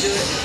do it.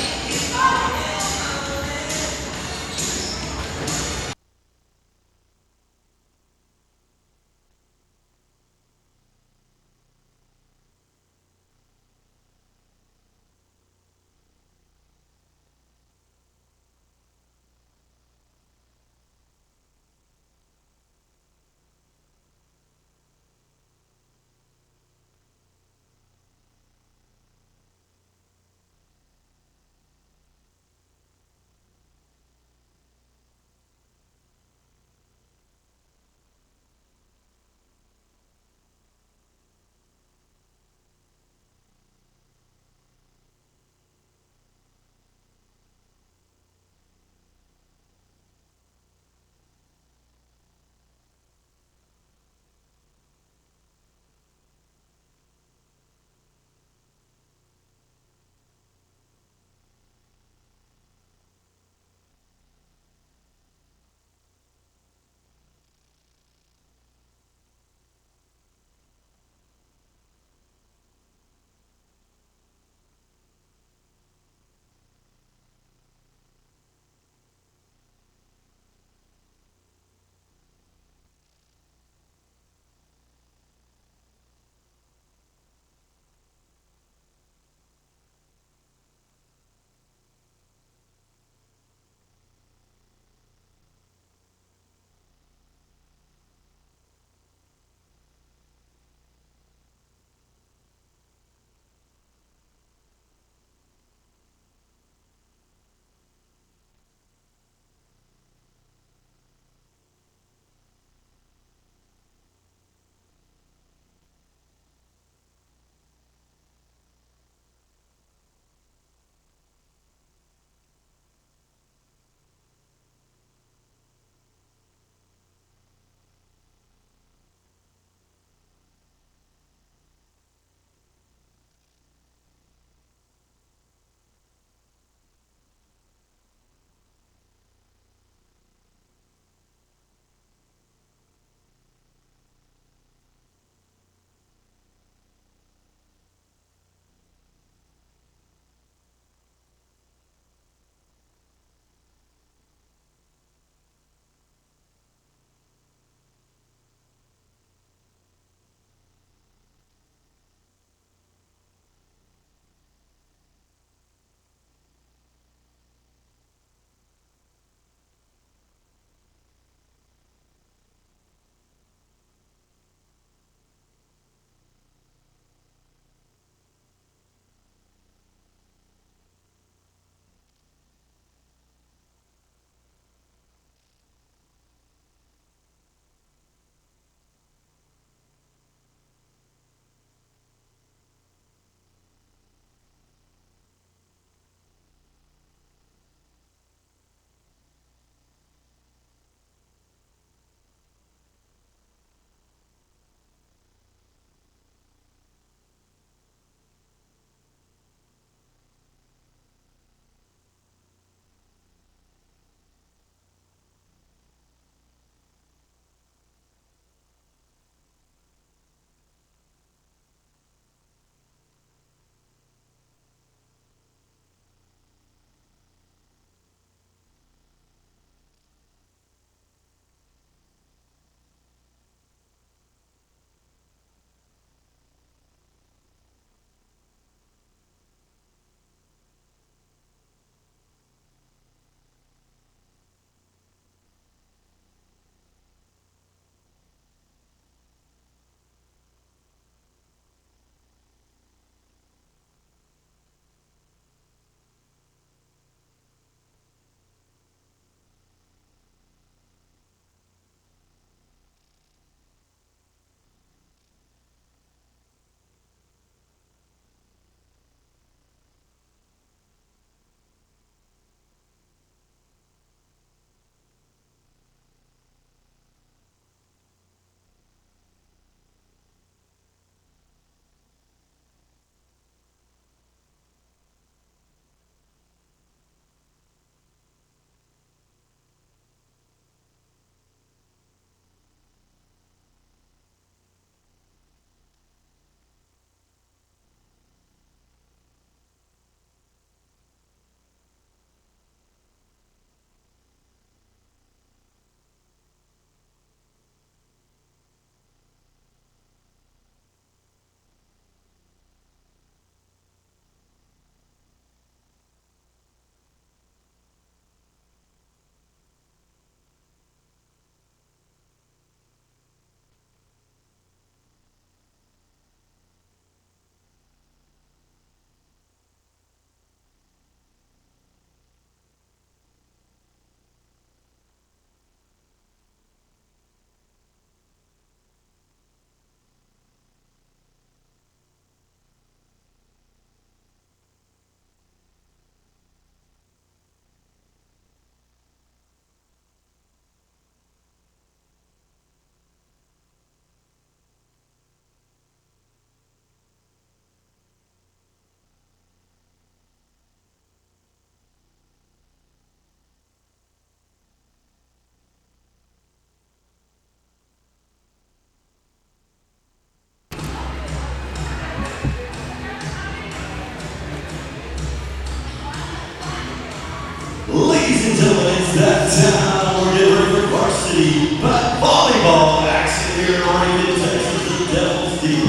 varsity volleyball action here in Oregon, Texas, the Devil's Deep.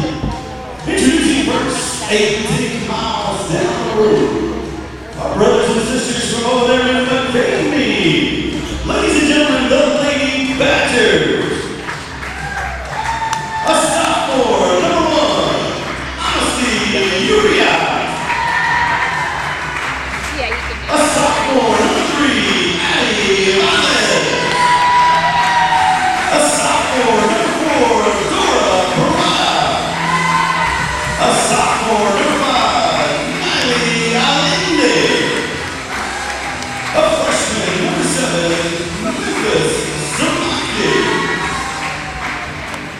Introducing first, 18 miles down the road, our brothers and sisters from over there in McCamey. Ladies and gentlemen, the Lady Badgers. A sophomore, number 1, Honesty Uriah. A sophomore, number 3, Addie Miles. A sophomore, number 4, Dora Parada. A sophomore, number 5, Miley Allende. A freshman, number 7, Memphis Samaki.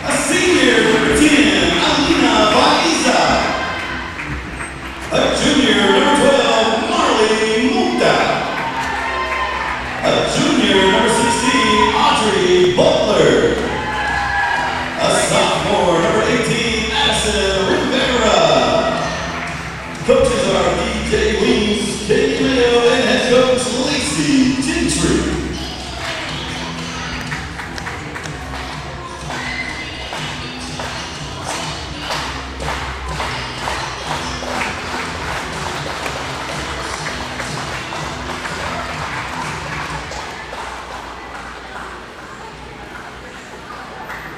A senior, number 10, Alina Baiza. A junior, number 12, Marley Mukta. A junior, number 16, Audrey Butler. A sophomore, number 18, Addison Rivera. Coaches are DJ Weems, Katie Mayo, and head coach Lacey Gentry.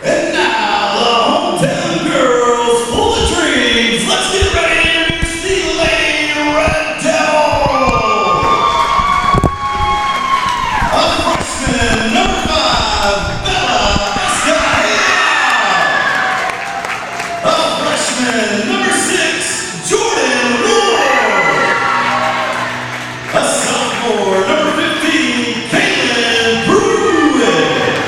And now, the hometown girls full of dreams. Let's get ready to introduce the Lady Red Devil. A freshman, number 5, Bella Escalera. A freshman, number 6, Jordan Moore. A sophomore, number 15, Caitlin Pruitt.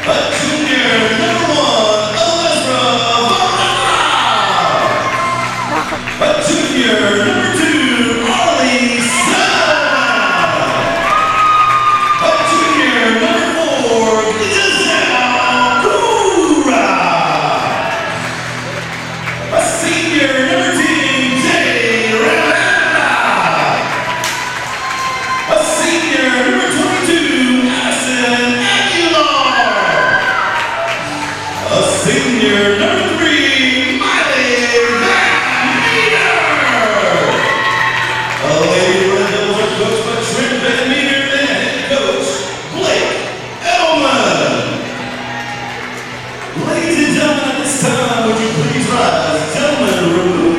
A junior, number 1, Elizra Varela. A junior, number 2, Arlie Silva. A junior, number 4, Giselle Cura. A senior, number 10, Jay Rivera. A senior, number 22, Addison Aguilar. A senior, number 3, Miley Van Meter. A Lady Red Devils are coached by Trent Van Meter and head coach Blake Edelman. Ladies and gentlemen, at this time, would you please rise? Gentlemen, remove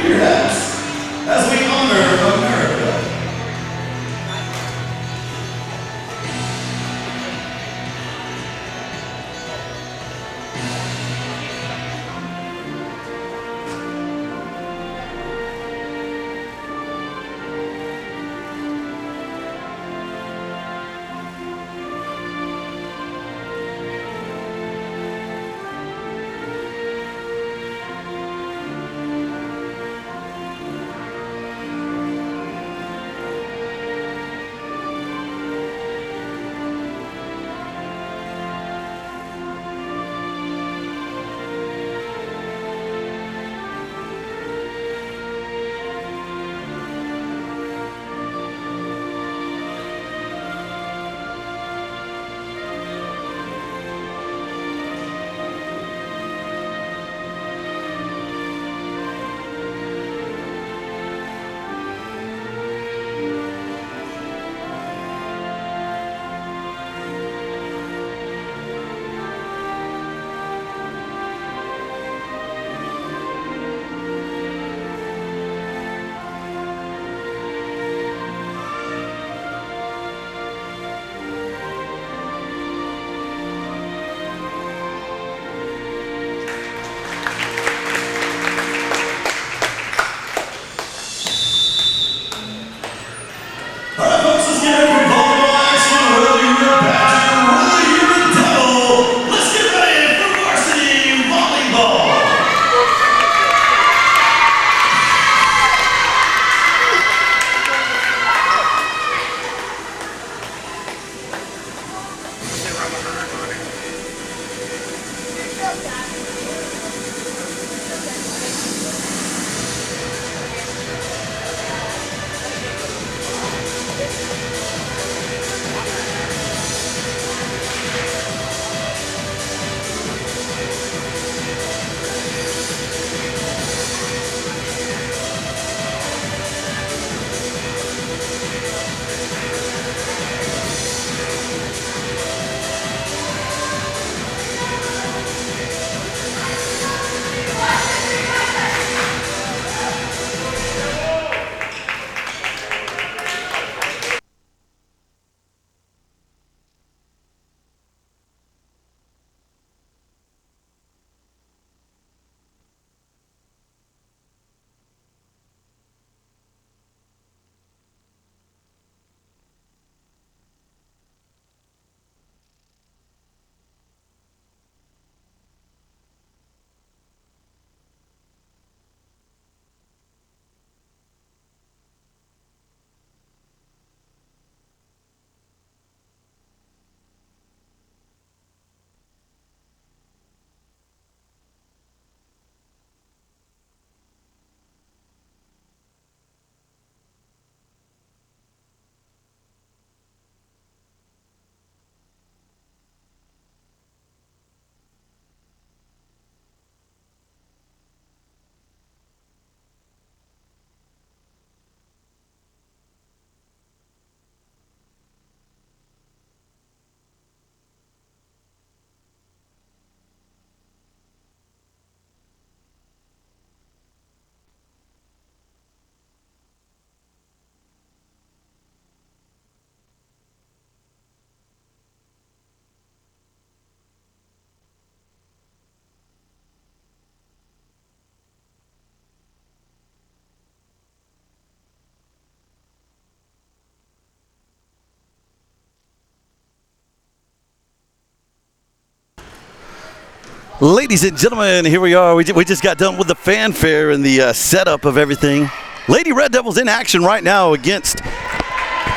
Ladies and gentlemen, here we are. We just got done with the fanfare and the setup of everything. Lady Red Devils in action right now against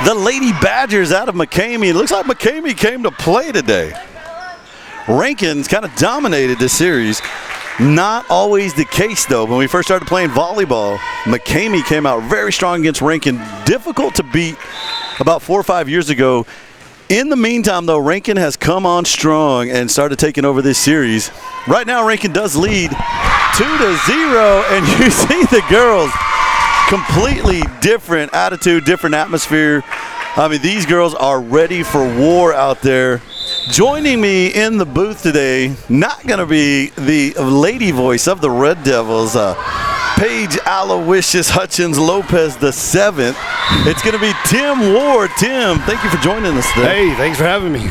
the Lady Badgers out of McCamey. It looks like McCamey came to play today. Rankins kind of dominated this series. Not always the case, though. When we first started playing volleyball, McCamey came out very strong against Rankin. Difficult to beat about 4 or 5 years ago. In the meantime, though, Rankin has come on strong and started taking over this series. Right now, Rankin does lead 2-0, and you see the girls, completely different attitude, different atmosphere. I mean, these girls are ready for war out there. Joining me in the booth today, not going to be the lady voice of the Red Devils, Paige Aloysius Hutchins Lopez the 7th. It's going to be Tim Ward. Tim, thank you for joining us today. Hey, thanks for having me.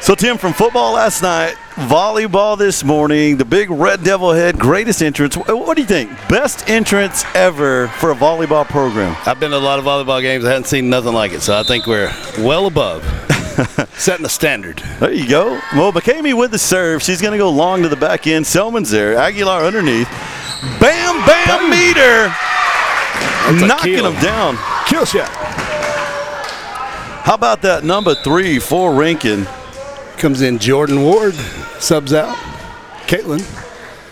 So, Tim, from football last night, volleyball this morning, the big Red Devil head, greatest entrance. What do you think? Best entrance ever for a volleyball program? I've been to a lot of volleyball games. I haven't seen nothing like it, so I think we're well above setting the standard. There you go. Well, McCamey with the serve. She's going to go long to the back end. Selman's there. Aguilar underneath. Bam, bam, meter. Knocking him down. Kill shot. How about that number 3 for Rankin? Comes in Jordan Ward, subs out. Caitlin.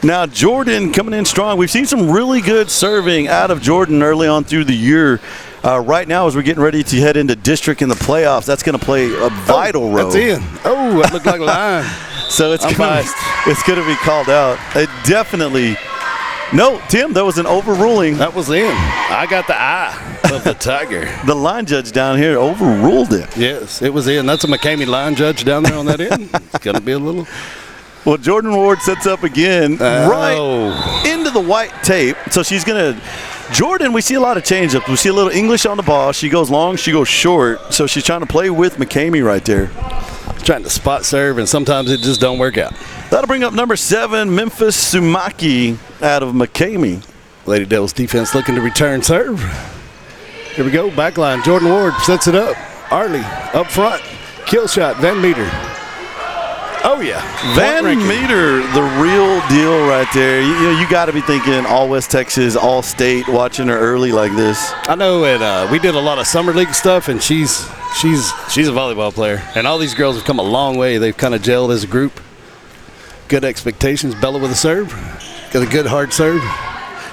Now, Jordan coming in strong. We've seen some really good serving out of Jordan early on through the year. Right now, as we're getting ready to head into district in the playoffs, that's going to play a vital role. That's in. Oh, that looked like a line. So it's going to be called out. It definitely. No, Tim, there was an overruling. That was in. I got the eye of the tiger. The line judge down here overruled it. Yes, it was in. That's a McCamey line judge down there on that end. It's going to be a little. Well, Jordan Ward sets up again right into the white tape. So she's going to – Jordan, we see a lot of change-ups. We see a little English on the ball. She goes long, she goes short. So she's trying to play with McCamey right there. Trying to spot serve, and sometimes it just don't work out. That'll bring up number 7, Memphis Sumaki out of McCamey. Lady Devils defense looking to return serve. Here we go, back line. Jordan Ward sets it up. Arley up front. Kill shot, Van Meter. Oh, yeah. Van Meter, the real deal right there. You got to be thinking all West Texas, all state, watching her early like this. I know, and we did a lot of summer league stuff, and she's a volleyball player. And all these girls have come a long way. They've kind of gelled as a group. Good expectations. Bella with a serve. Got a good hard serve.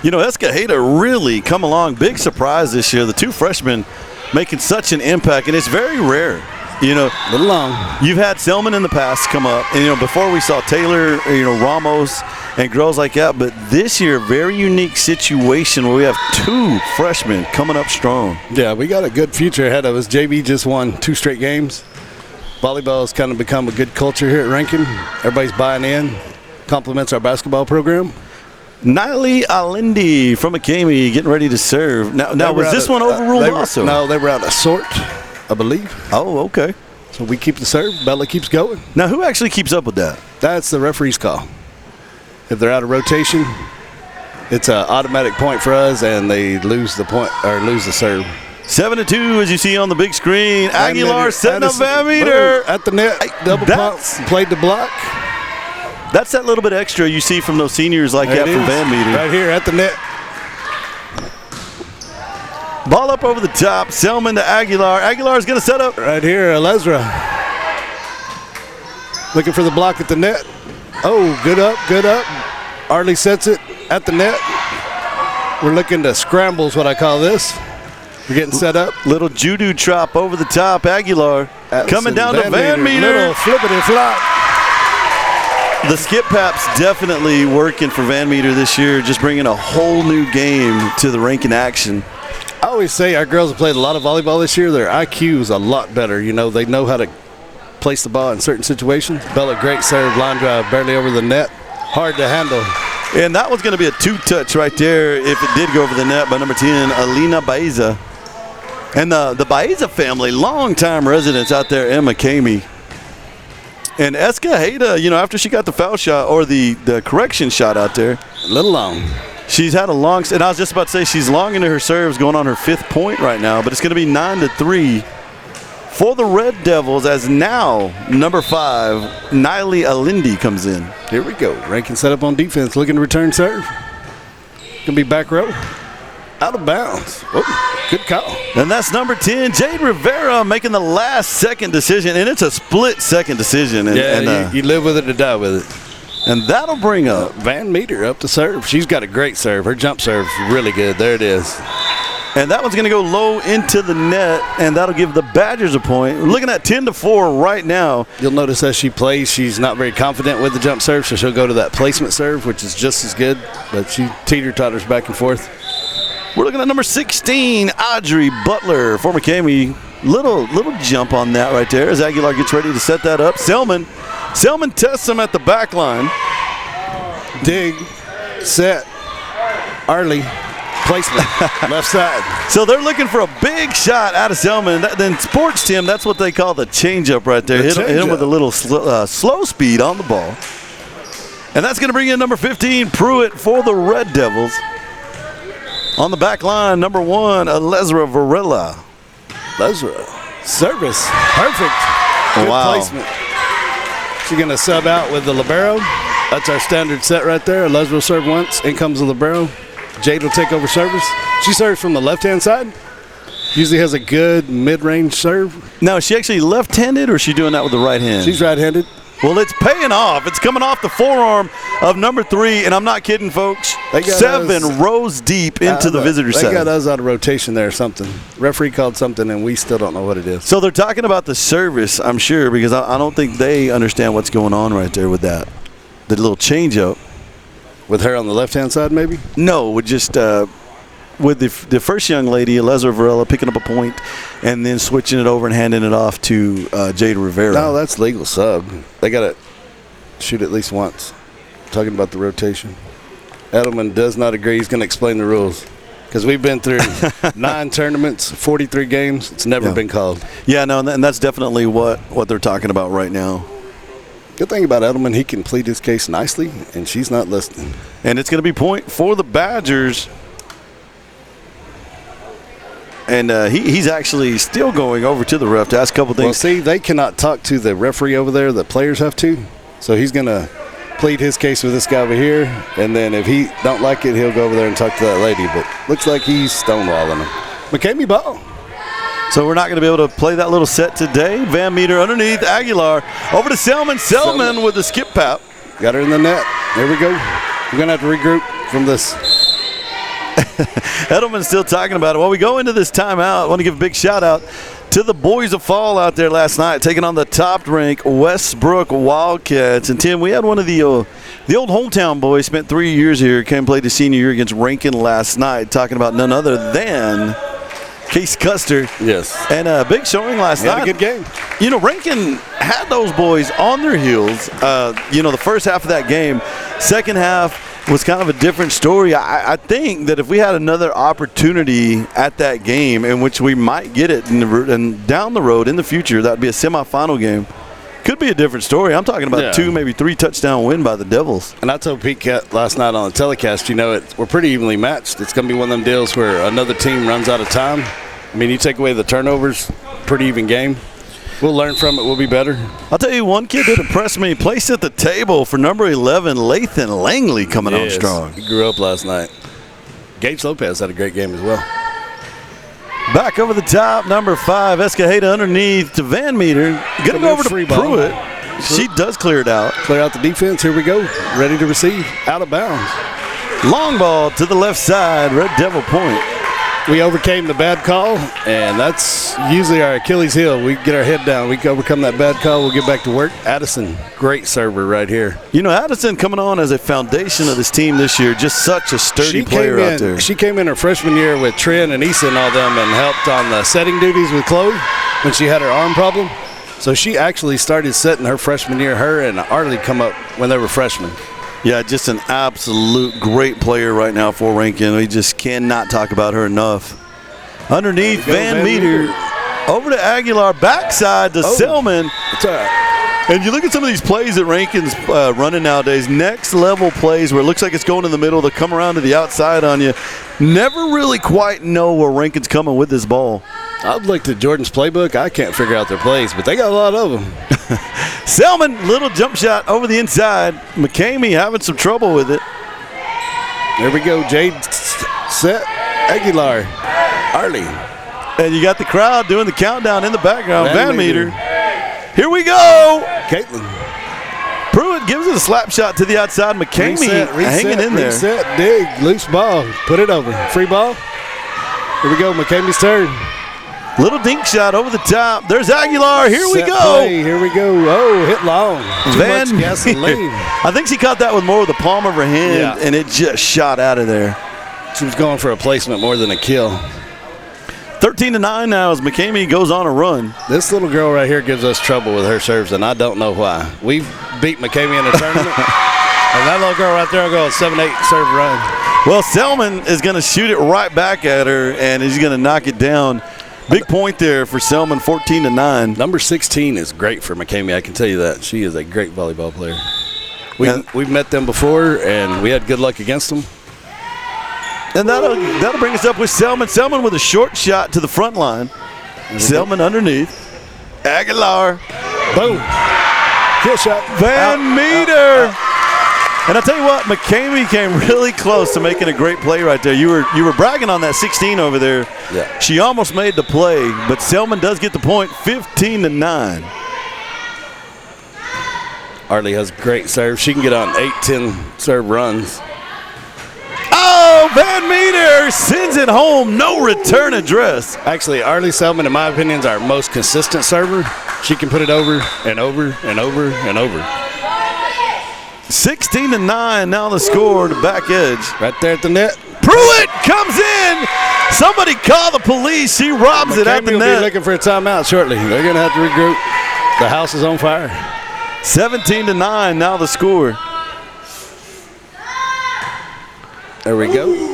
You know, Escajeda really come along. Big surprise this year. The 2 freshmen making such an impact, and it's very rare. You know, a little long. You've had Selman in the past come up, and before we saw Taylor, Ramos, and girls like that. But this year, very unique situation where we have 2 freshmen coming up strong. Yeah, we got a good future ahead of us. JV just won 2 straight games. Volleyball has kind of become a good culture here at Rankin. Everybody's buying in. Complements our basketball program. Niley Alindi from McCamey getting ready to serve. Now was this one overruled also? No, they were out of sort, I believe. Oh, okay. So we keep the serve. Bella keeps going. Now, who actually keeps up with that? That's the referee's call. If they're out of rotation, it's an automatic point for us, and they lose the point or lose the serve. 7-2, as you see on the big screen. Aguilar setting up Van Meter. At the net, double pump, played the block. That's that little bit extra you see from those seniors like that from Van Meter. Right here at the net. Ball up over the top. Selman to Aguilar. Aguilar's going to set up. Right here, Alezra. Looking for the block at the net. Oh, good up, good up. Arley sets it at the net. We're looking to scramble is what I call this. We're getting set up. Little judo chop over the top. Aguilar coming down to Van Meter. Little flippity flop. The skip paps definitely working for Van Meter this year, just bringing a whole new game to the Rankin action. I always say our girls have played a lot of volleyball this year. Their IQ is a lot better. You know, they know how to place the ball in certain situations. Bella, great serve, line drive, barely over the net. Hard to handle. And that was going to be a 2-touch right there if it did go over the net by number 10, Alina Baeza. And the Baeza family, long-time residents out there in McCamey. And Escajeda, after she got the foul shot or the correction shot out there. A little long. She's had a long – and I was just about to say she's long into her serves, going on her 5th point right now. But it's going to be 9-3 for the Red Devils, as now number 5, Niley Alindi, comes in. Here we go. Rankin set up on defense, looking to return serve. Gonna be back row. Out of bounds. Oh, good call. And that's number 10, Jade Rivera, making the last second decision, and it's a split second decision. And, you live with it to die with it. And that'll bring up Van Meter up to serve. She's got a great serve. Her jump serve's really good. There it is. And that one's going to go low into the net, and that'll give the Badgers a point. We're looking at 10-4 right now. You'll notice as she plays, she's not very confident with the jump serve, so she'll go to that placement serve, which is just as good, but she teeter-totters back and forth. We're looking at number 16, Audrey Butler for McCamey. Little jump on that right there as Aguilar gets ready to set that up. Selman tests him at the back line. Dig, set, Arlie. Placement, left side. So they're looking for a big shot out of Selman. Then Sports Tim, that's what they call the changeup right there. Hit him with a little slow speed on the ball. And that's going to bring in number 15, Pruitt for the Red Devils. On the back line, number 1, Lesra Varela. Lesra, service, perfect. Good placement. She's going to sub out with the libero. That's our standard set right there. Lesra will serve once. In comes the libero. Jade will take over service. She serves from the left-hand side. Usually has a good mid-range serve. Now, is she actually left-handed, or is she doing that with the right hand? She's right-handed. Well, it's paying off. It's coming off the forearm of number 3, and I'm not kidding, folks. 7 rows deep into the visitor side. They got us out of rotation there or something. Referee called something, and we still don't know what it is. So they're talking about the service, I'm sure, because I don't think they understand what's going on right there with that. The little change-up. With her on the left-hand side, maybe? No, with just with the first young lady, Lesra Varela, picking up a point and then switching it over and handing it off to Jade Rivera. No, that's legal sub. They got to shoot at least once. Talking about the rotation. Edelman does not agree. He's going to explain the rules. Because we've been through 9 tournaments, 43 games. It's never been called. Yeah, no, and that's definitely what they're talking about right now. Good thing about Edelman, he can plead his case nicely, and she's not listening. And it's going to be point for the Badgers. And he's actually still going over to the ref to ask a couple things. Well, see, they cannot talk to the referee over there. The players have to. So he's going to plead his case with this guy over here, and then if he don't like it, he'll go over there and talk to that lady. But looks like he's stonewalling him. McCamey ball. So we're not going to be able to play that little set today. Van Meter underneath Aguilar. Over to Selman. Selman with the skip pap. Got her in the net. There we go. We're going to have to regroup from this. Edelman's still talking about it. While we go into this timeout, I want to give a big shout out to the boys of Fall out there last night, taking on the top-ranked Westbrook Wildcats. And, Tim, we had one of the old hometown boys, spent 3 years here, came and played his senior year against Rankin last night, talking about none other than Case Custer. Yes. And a big showing last night. Had a good game. You know, Rankin had those boys on their heels, the first half of that game. Second half was kind of a different story. I think that if we had another opportunity at that game in which we might get it and down the road in the future, that would be a semifinal game. Could be a different story. I'm talking about 2, maybe 3 touchdown win by the Devils. And I told Pete Cat last night on the telecast, we're pretty evenly matched. It's going to be one of them deals where another team runs out of time. I mean, you take away the turnovers, pretty even game. We'll learn from it. We'll be better. I'll tell you, one kid that impressed me, placed at the table for number 11, Lathan Langley, coming on strong. He grew up last night. Gage Lopez had a great game as well. Back over the top, number 5, Escajeda underneath to Van Meter. Getting over to Pruitt. She does clear it out. Clear out the defense. Here we go. Ready to receive. Out of bounds. Long ball to the left side. Red Devil point. We overcame the bad call, and that's usually our Achilles heel. We get our head down. We overcome that bad call. We'll get back to work. Addison, great server right here. Addison coming on as a foundation of this team this year. Just such a sturdy player out there. She came in her freshman year with Trent and Issa and all them and helped on the setting duties with Chloe when she had her arm problem. So she actually started setting her freshman year. Her and Arlie come up when they were freshmen. Yeah, just an absolute great player right now for Rankin. We just cannot talk about her enough. Underneath, Van Meter. Over to Aguilar. Backside to Selman. It's all right. And you look at some of these plays that Rankin's running nowadays. Next level plays where it looks like it's going in the middle. They'll come around to the outside on you. Never really quite know where Rankin's coming with this ball. I've looked at Jordan's playbook. I can't figure out their plays, but they got a lot of them. Selman, little jump shot over the inside. McCamey having some trouble with it. There we go. Jade set. Aguilar. Arlie. And you got the crowd doing the countdown in the background. Van Meter. Here we go. Caitlin. Pruitt gives it a slap shot to the outside. McCamey hanging in there. Reset, dig, loose ball. Put it over. Free ball. Here we go. McCamey's turn. Little dink shot over the top. There's Aguilar. Here we go. Play. Here we go. Oh, hit long. Too Van much gasoline. I think she caught that with more of the palm of her hand, and it just shot out of there. She was going for a placement more than a kill. 13-9 now as McCamey goes on a run. This little girl right here gives us trouble with her serves, and I don't know why. We beat McCamey in a tournament, and that little girl right there will go a 7-8 serve run. Well, Selman is going to shoot it right back at her, and he's going to knock it down. Big point there for Selman, 14-9. Number 16 is great for McCamey, I can tell you that. She is a great volleyball player. We've met them before, and we had good luck against them. And that'll bring us up with Selman. Selman with a short shot to the front line. Selman underneath. Aguilar. Boom. Kill shot. Van Meter. And I'll tell you what, McCamey came really close to making a great play right there. You were bragging on that 16 over there. Yeah. She almost made the play, but Selman does get the point, 15-9. Arlie has great serve. She can get on 8-10 serve runs. Oh, Van Meter sends it home. No return address. Actually, Arlie Selman, in my opinion, is our most consistent server. She can put it over and over and over and over. 16-9 now the score to back edge. Right there at the net. Pruitt comes in. Somebody call the police. She robs it at the McCamey will net. be looking for a timeout shortly. They're going to have to regroup. The house is on fire. 17-9 now the score. There we go.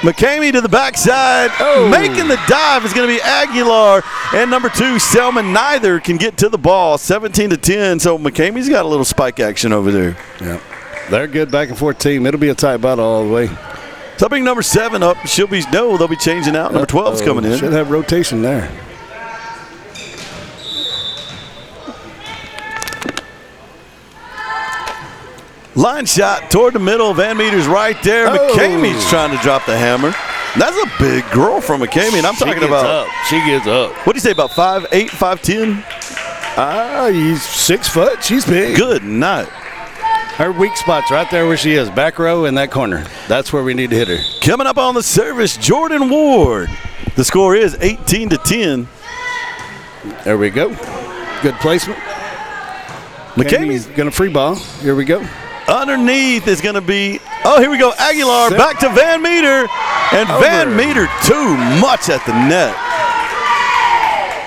McCamey to the backside. Oh. Making the dive is going to be Aguilar. And number 2, Selman. Neither can get to the ball. 17-10. So McCamey's got a little spike action over there. Yeah. They're a good back and forth team. It'll be a tight battle all the way. So I bring number 7 up. They'll be changing out. Number 12's coming in. Should have rotation there. Line shot toward the middle. Van Meter's right there. Oh. McCamey's trying to drop the hammer. That's a big girl from McCamey. And I'm talking about. She gets up. What do you say, about 5'8", 5'10"? He's 6 foot. She's big. Good night. Her weak spot's right there where she is. Back row in that corner. That's where we need to hit her. Coming up on the service, Jordan Ward. The score is 18-10. There we go. Good placement. McCamey's going to free ball. Here we go. Underneath is going to be, here we go, Aguilar back to Van Meter. And Van Meter too much at the net.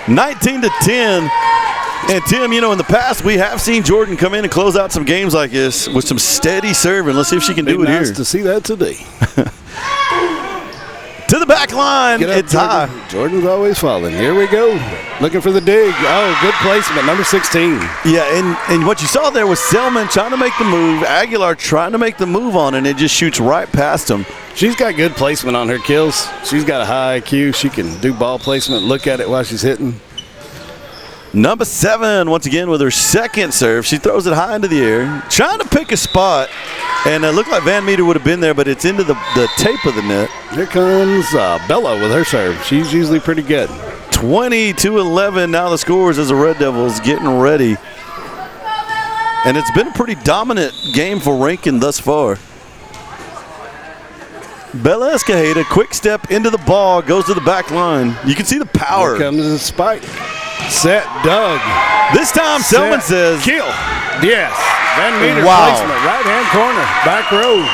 19-10. And Tim, in the past we have seen Jordan come in and close out some games like this with some steady serving. Let's see if she can do it nice here. To see that today. To the back line, it's high. Jordan's always falling. Here we go. Looking for the dig. Oh, good placement, number 16. Yeah, and what you saw there was Selman trying to make the move, Aguilar trying to make the move on, and it just shoots right past him. She's got good placement on her kills. She's got a high IQ. She can do ball placement, look at it while she's hitting. Number 7, once again, with her second serve. She throws it high into the air, trying to pick a spot. And it looked like Van Meter would have been there, but it's into the tape of the net. Here comes Bella with her serve. She's usually pretty good. 20-11 now the scores as the Red Devils getting ready. And it's been a pretty dominant game for Rankin thus far. Bella Escajeda, quick step into the ball, goes to the back line. You can see the power. Here comes the spike. Set, Doug. This time, Selman says. Kill. Yes. Van Meter placement, right-hand corner, back row.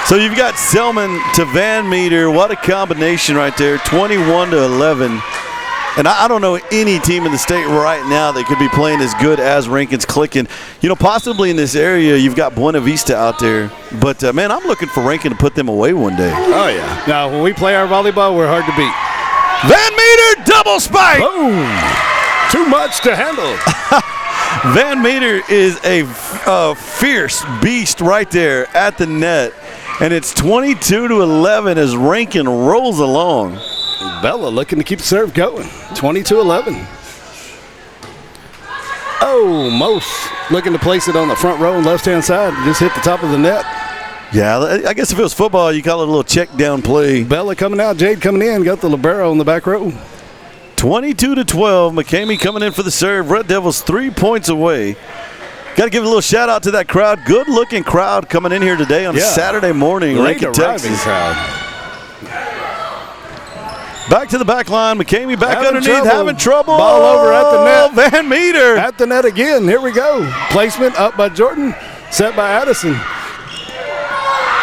So you've got Selman to Van Meter. What a combination right there, 21-11. And I don't know any team in the state right now that could be playing as good as Rankin's clicking. Possibly in this area, you've got Buena Vista out there. But, man, I'm looking for Rankin to put them away one day. Oh, yeah. Now, when we play our volleyball, we're hard to beat. Van Meter, double spike. Boom. Too much to handle. Van Meter is a fierce beast right there at the net. And it's 22-11 as Rankin rolls along. Bella looking to keep the serve going. 22-11. Oh, Most looking to place it on the front row and left-hand side. Just hit the top of the net. Yeah, I guess if it was football, you call it a little check down play. Bella coming out, Jade coming in, got the libero on the back row. 22-12, McCamey coming in for the serve. Red Devils 3 points away. Got to give a little shout out to that crowd. Good looking crowd coming in here today on a Saturday morning. Late Rankin, arriving Texas. crowd. Back to the back line. McCamey back underneath, having trouble. Ball over at the net. Van Meter. At the net again. Here we go. Placement up by Jordan. Set by Addison.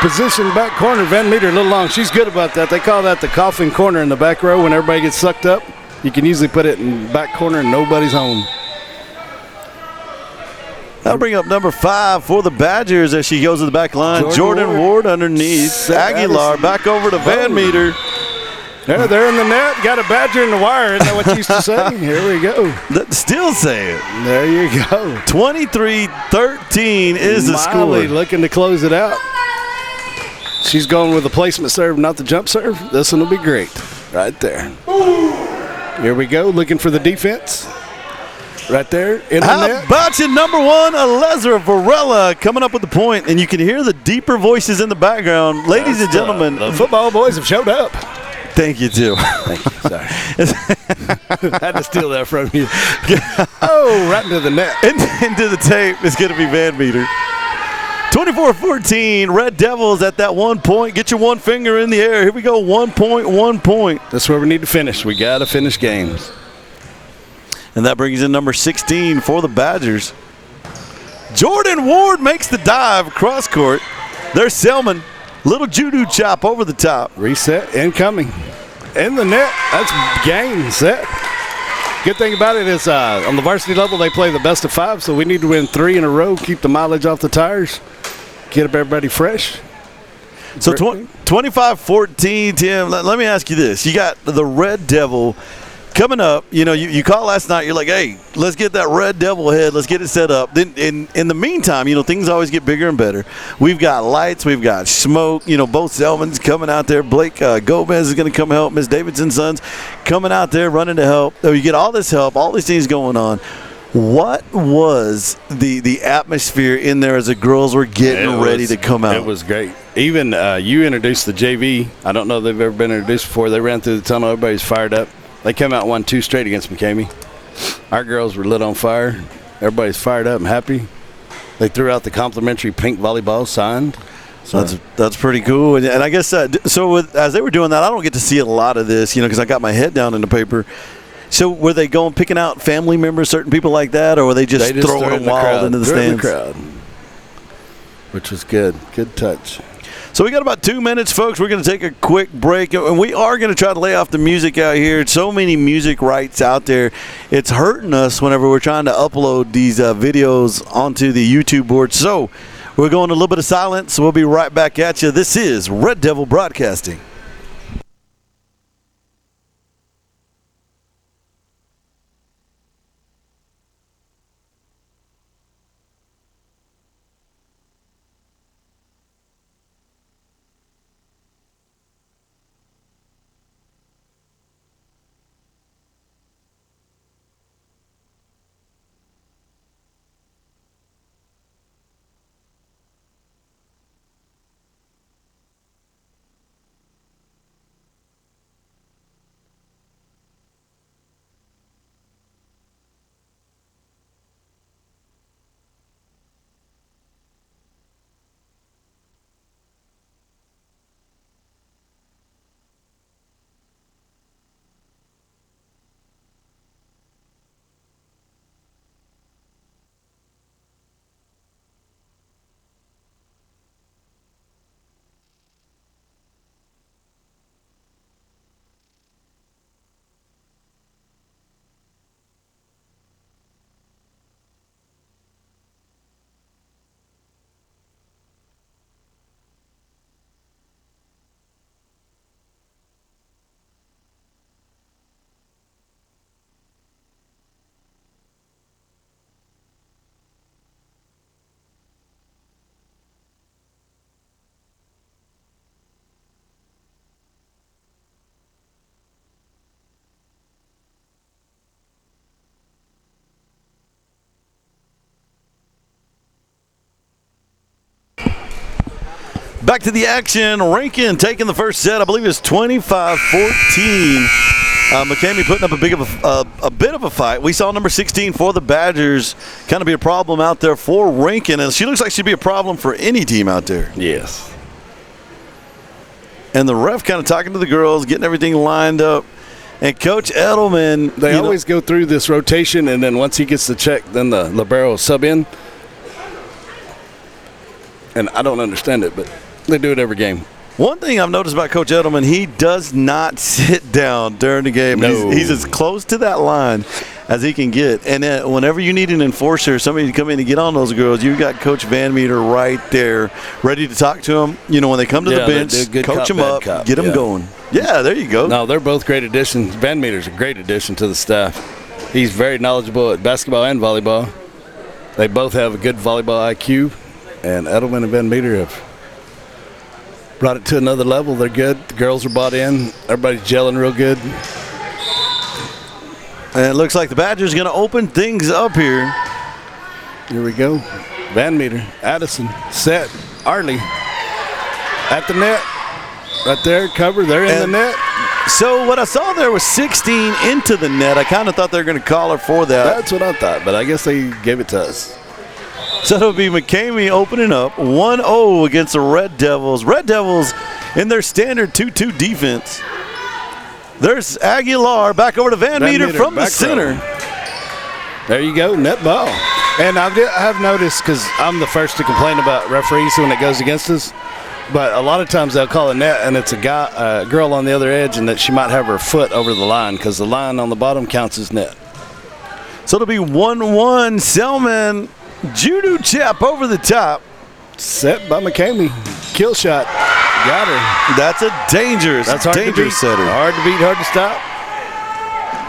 Position back corner. Van Meter a little long. She's good about that. They call that the coffin corner in the back row when everybody gets sucked up. You can usually put it in the back corner and nobody's home. That'll bring up number 5 for the Badgers as she goes to the back line. Jordan Ward underneath. Aguilar back over to Van Meter. They're in the net. Got a Badger in the wire. Isn't that what you used to say? Here we go. Still say it. There you go. 23-13 is the score. Miley looking to close it out. She's going with the placement serve, not the jump serve. This one will be great. Right there. Here we go. Looking for the defense. Right there in the net. How about you, number 1, Alezra Varela coming up with the point, and you can hear the deeper voices in the background. Ladies and gentlemen. The football boys have showed up. Thank you, too. Thank you. Sorry. Had to steal that from you. Oh, right into the net. Into the tape is going to be Van Meter. 24-14, Red Devils at that 1 point. Get your one finger in the air. Here we go, 1 point, 1 point. That's where we need to finish. We got to finish games. And that brings in number 16 for the Badgers. Jordan Ward makes the dive cross court. There's Selman. Little judo chop over the top. Reset, incoming. In the net, that's game, set. Good thing about it is on the varsity level, they play the best of 5, so we need to win 3 in a row, keep the mileage off the tires, get everybody fresh. So 25-14, Tim, let me ask you this. You got the Red Devil coming up. You know, you called last night. You're like, hey, let's get that Red Devil head. Let's get it set up. Then in the meantime, you know, things always get bigger and better. We've got lights. We've got smoke. You know, both Selman's coming out there. Blake Gomez is going to come help. Miss Davidson's sons coming out there running to help. So you get all this help, all these things going on. What was the atmosphere in there as the girls were getting ready to come out? It was great. Even you introduced the JV. I don't know if they've ever been introduced before. They ran through the tunnel. Everybody's fired up. They came out and won 2 straight against McCamey. Our girls were lit on fire. Everybody's fired up and happy. They threw out the complimentary pink volleyball signed. So that's pretty cool. And I guess as they were doing that, I don't get to see a lot of this, you know, because I got my head down in the paper. So were they picking out family members, certain people like that, or were they just throwing them wild into the stands? Crowd, which was good. Good touch. So we got about 2 minutes, folks. We're going to take a quick break, and we are going to try to lay off the music out here. So many music rights out there. It's hurting us whenever we're trying to upload these videos onto the YouTube board. So we're going a little bit of silence. We'll be right back at you. This is Red Devil Broadcasting. Back to the action. Rankin taking the first set. I believe it's 25-14. McCamey putting up a bit of a fight. We saw number 16 for the Badgers kind of be a problem out there for Rankin, and she looks like she'd be a problem for any team out there. Yes. And the ref kind of talking to the girls, getting everything lined up. And Coach Edelman, they always go through this rotation, and then once he gets the check, then the libero sub in. And I don't understand it, but they do it every game. One thing I've noticed about Coach Edelman, he does not sit down during the game. No. He's as close to that line as he can get. And then whenever you need an enforcer, somebody to come in and get on those girls, you got Coach Van Meter right there ready to talk to them. You know, when they come to the bench, coach them up, get them going. Yeah, there you go. No, they're both great additions. Van Meter's a great addition to the staff. He's very knowledgeable at basketball and volleyball. They both have a good volleyball IQ, and Edelman and Van Meter have brought it to another level. They're good. The girls are bought in. Everybody's gelling real good. And it looks like the Badgers are going to open things up here. Here we go. Van Meter, Addison, set, Arley at the net. Right there, cover. They're in the net. So what I saw there was 16 into the net. I kind of thought they were going to call her for that. That's what I thought, but I guess they gave it to us. So it'll be McCamey opening up 1-0 against the Red Devils. Red Devils in their standard 2-2 defense. There's Aguilar back over to Van Meter from the center. There you go, net ball. And I have noticed, because I'm the first to complain about referees when it goes against us, but a lot of times they'll call a net and it's a girl on the other edge, and that she might have her foot over the line because the line on the bottom counts as net. So it'll be 1-1. Selman, judo chap over the top. Set by McCamey. Kill shot. Got her. That's a dangerous setter. Hard to beat, hard to stop.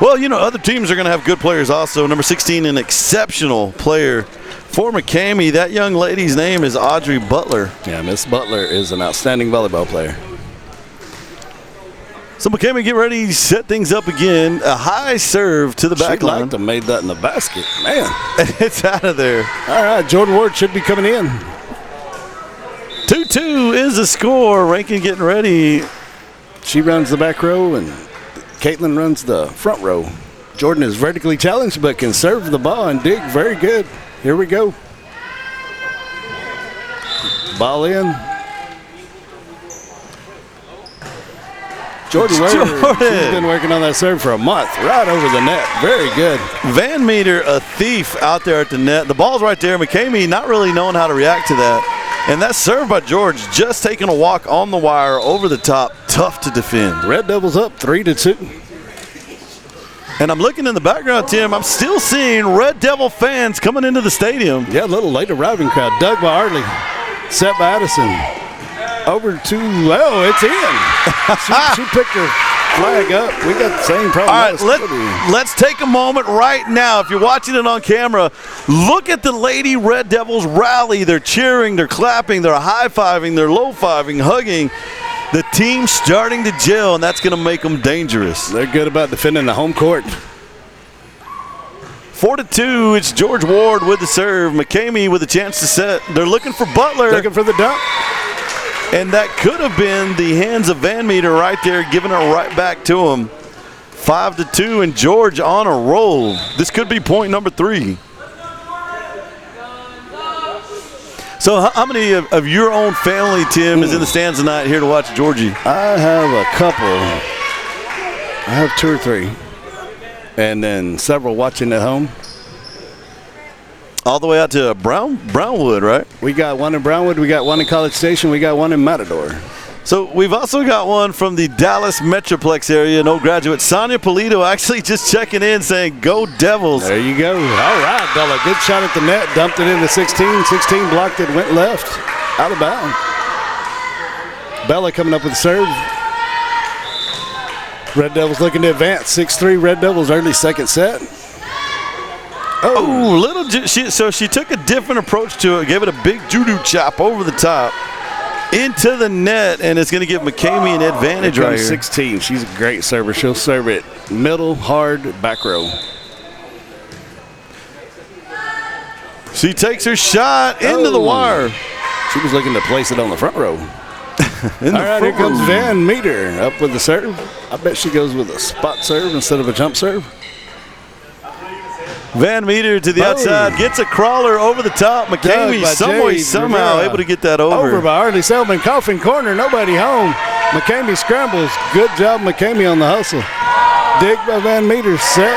Well, you know, other teams are going to have good players also. Number 16, an exceptional player for McCamey. That young lady's name is Audrey Butler. Yeah, Miss Butler is an outstanding volleyball player. So McCamey, get ready, set things up again. A high serve to the back line. She'd like to have made that in the basket. Man. It's out of there. All right, Jordan Ward should be coming in. 2-2 is the score. Rankin getting ready. She runs the back row, and Caitlin runs the front row. Jordan is vertically challenged, but can serve the ball and dig very good. Here we go. Ball in. Jordan, she's been working on that serve for a month. Right over the net. Very good. Van Meter, a thief out there at the net. The ball's right there. McCamey not really knowing how to react to that. And that serve by George, just taking a walk on the wire over the top. Tough to defend. Red Devils up 3-2. And I'm looking in the background, Tim. I'm still seeing Red Devil fans coming into the stadium. Yeah, a little late arriving crowd. Dug by Arley. Set by Addison. Over to, it's in. She picked her flag up. We got the same problem. All right, let's take a moment right now. If you're watching it on camera, look at the Lady Red Devils rally. They're cheering, they're clapping, they're high-fiving, they're low-fiving, hugging. The team's starting to gel, and that's going to make them dangerous. They're good about defending the home court. 4-2, it's George Ward with the serve. McCamey with a chance to set. They're looking for Butler. Looking for the dunk. And that could have been the hands of Van Meter right there, giving it right back to him. 5-2, and George on a roll. This could be point number 3. So how many of your own family, Tim, is in the stands tonight here to watch Georgie? I have a couple. I have 2 or 3. And then several watching at home. All the way out to Brownwood, right? We got one in Brownwood, we got one in College Station, we got one in Matador. So we've also got one from the Dallas Metroplex area, an old graduate, Sonia Polito, actually just checking in saying, go Devils. There you go. All right, Bella, good shot at the net, dumped it into 16. 16 blocked it, went left, out of bounds. Bella coming up with the serve. Red Devils looking to advance, 6-3 Red Devils, early second set. So she took a different approach to it, gave it a big judo chop over the top into the net, and it's going to give McCamey an advantage right here. 16. She's a great server. She'll serve it middle, hard, back row. She takes her shot into the wire. She was looking to place it on the front row. All right, here comes Van Meter up with the serve. I bet she goes with a spot serve instead of a jump serve. Van Meter to the outside, gets a crawler over the top. McCamey somehow able to get that over. Over by Arlie Selman, coffin corner, nobody home. McCamey scrambles. Good job, McCamey on the hustle. Dig by Van Meter, set.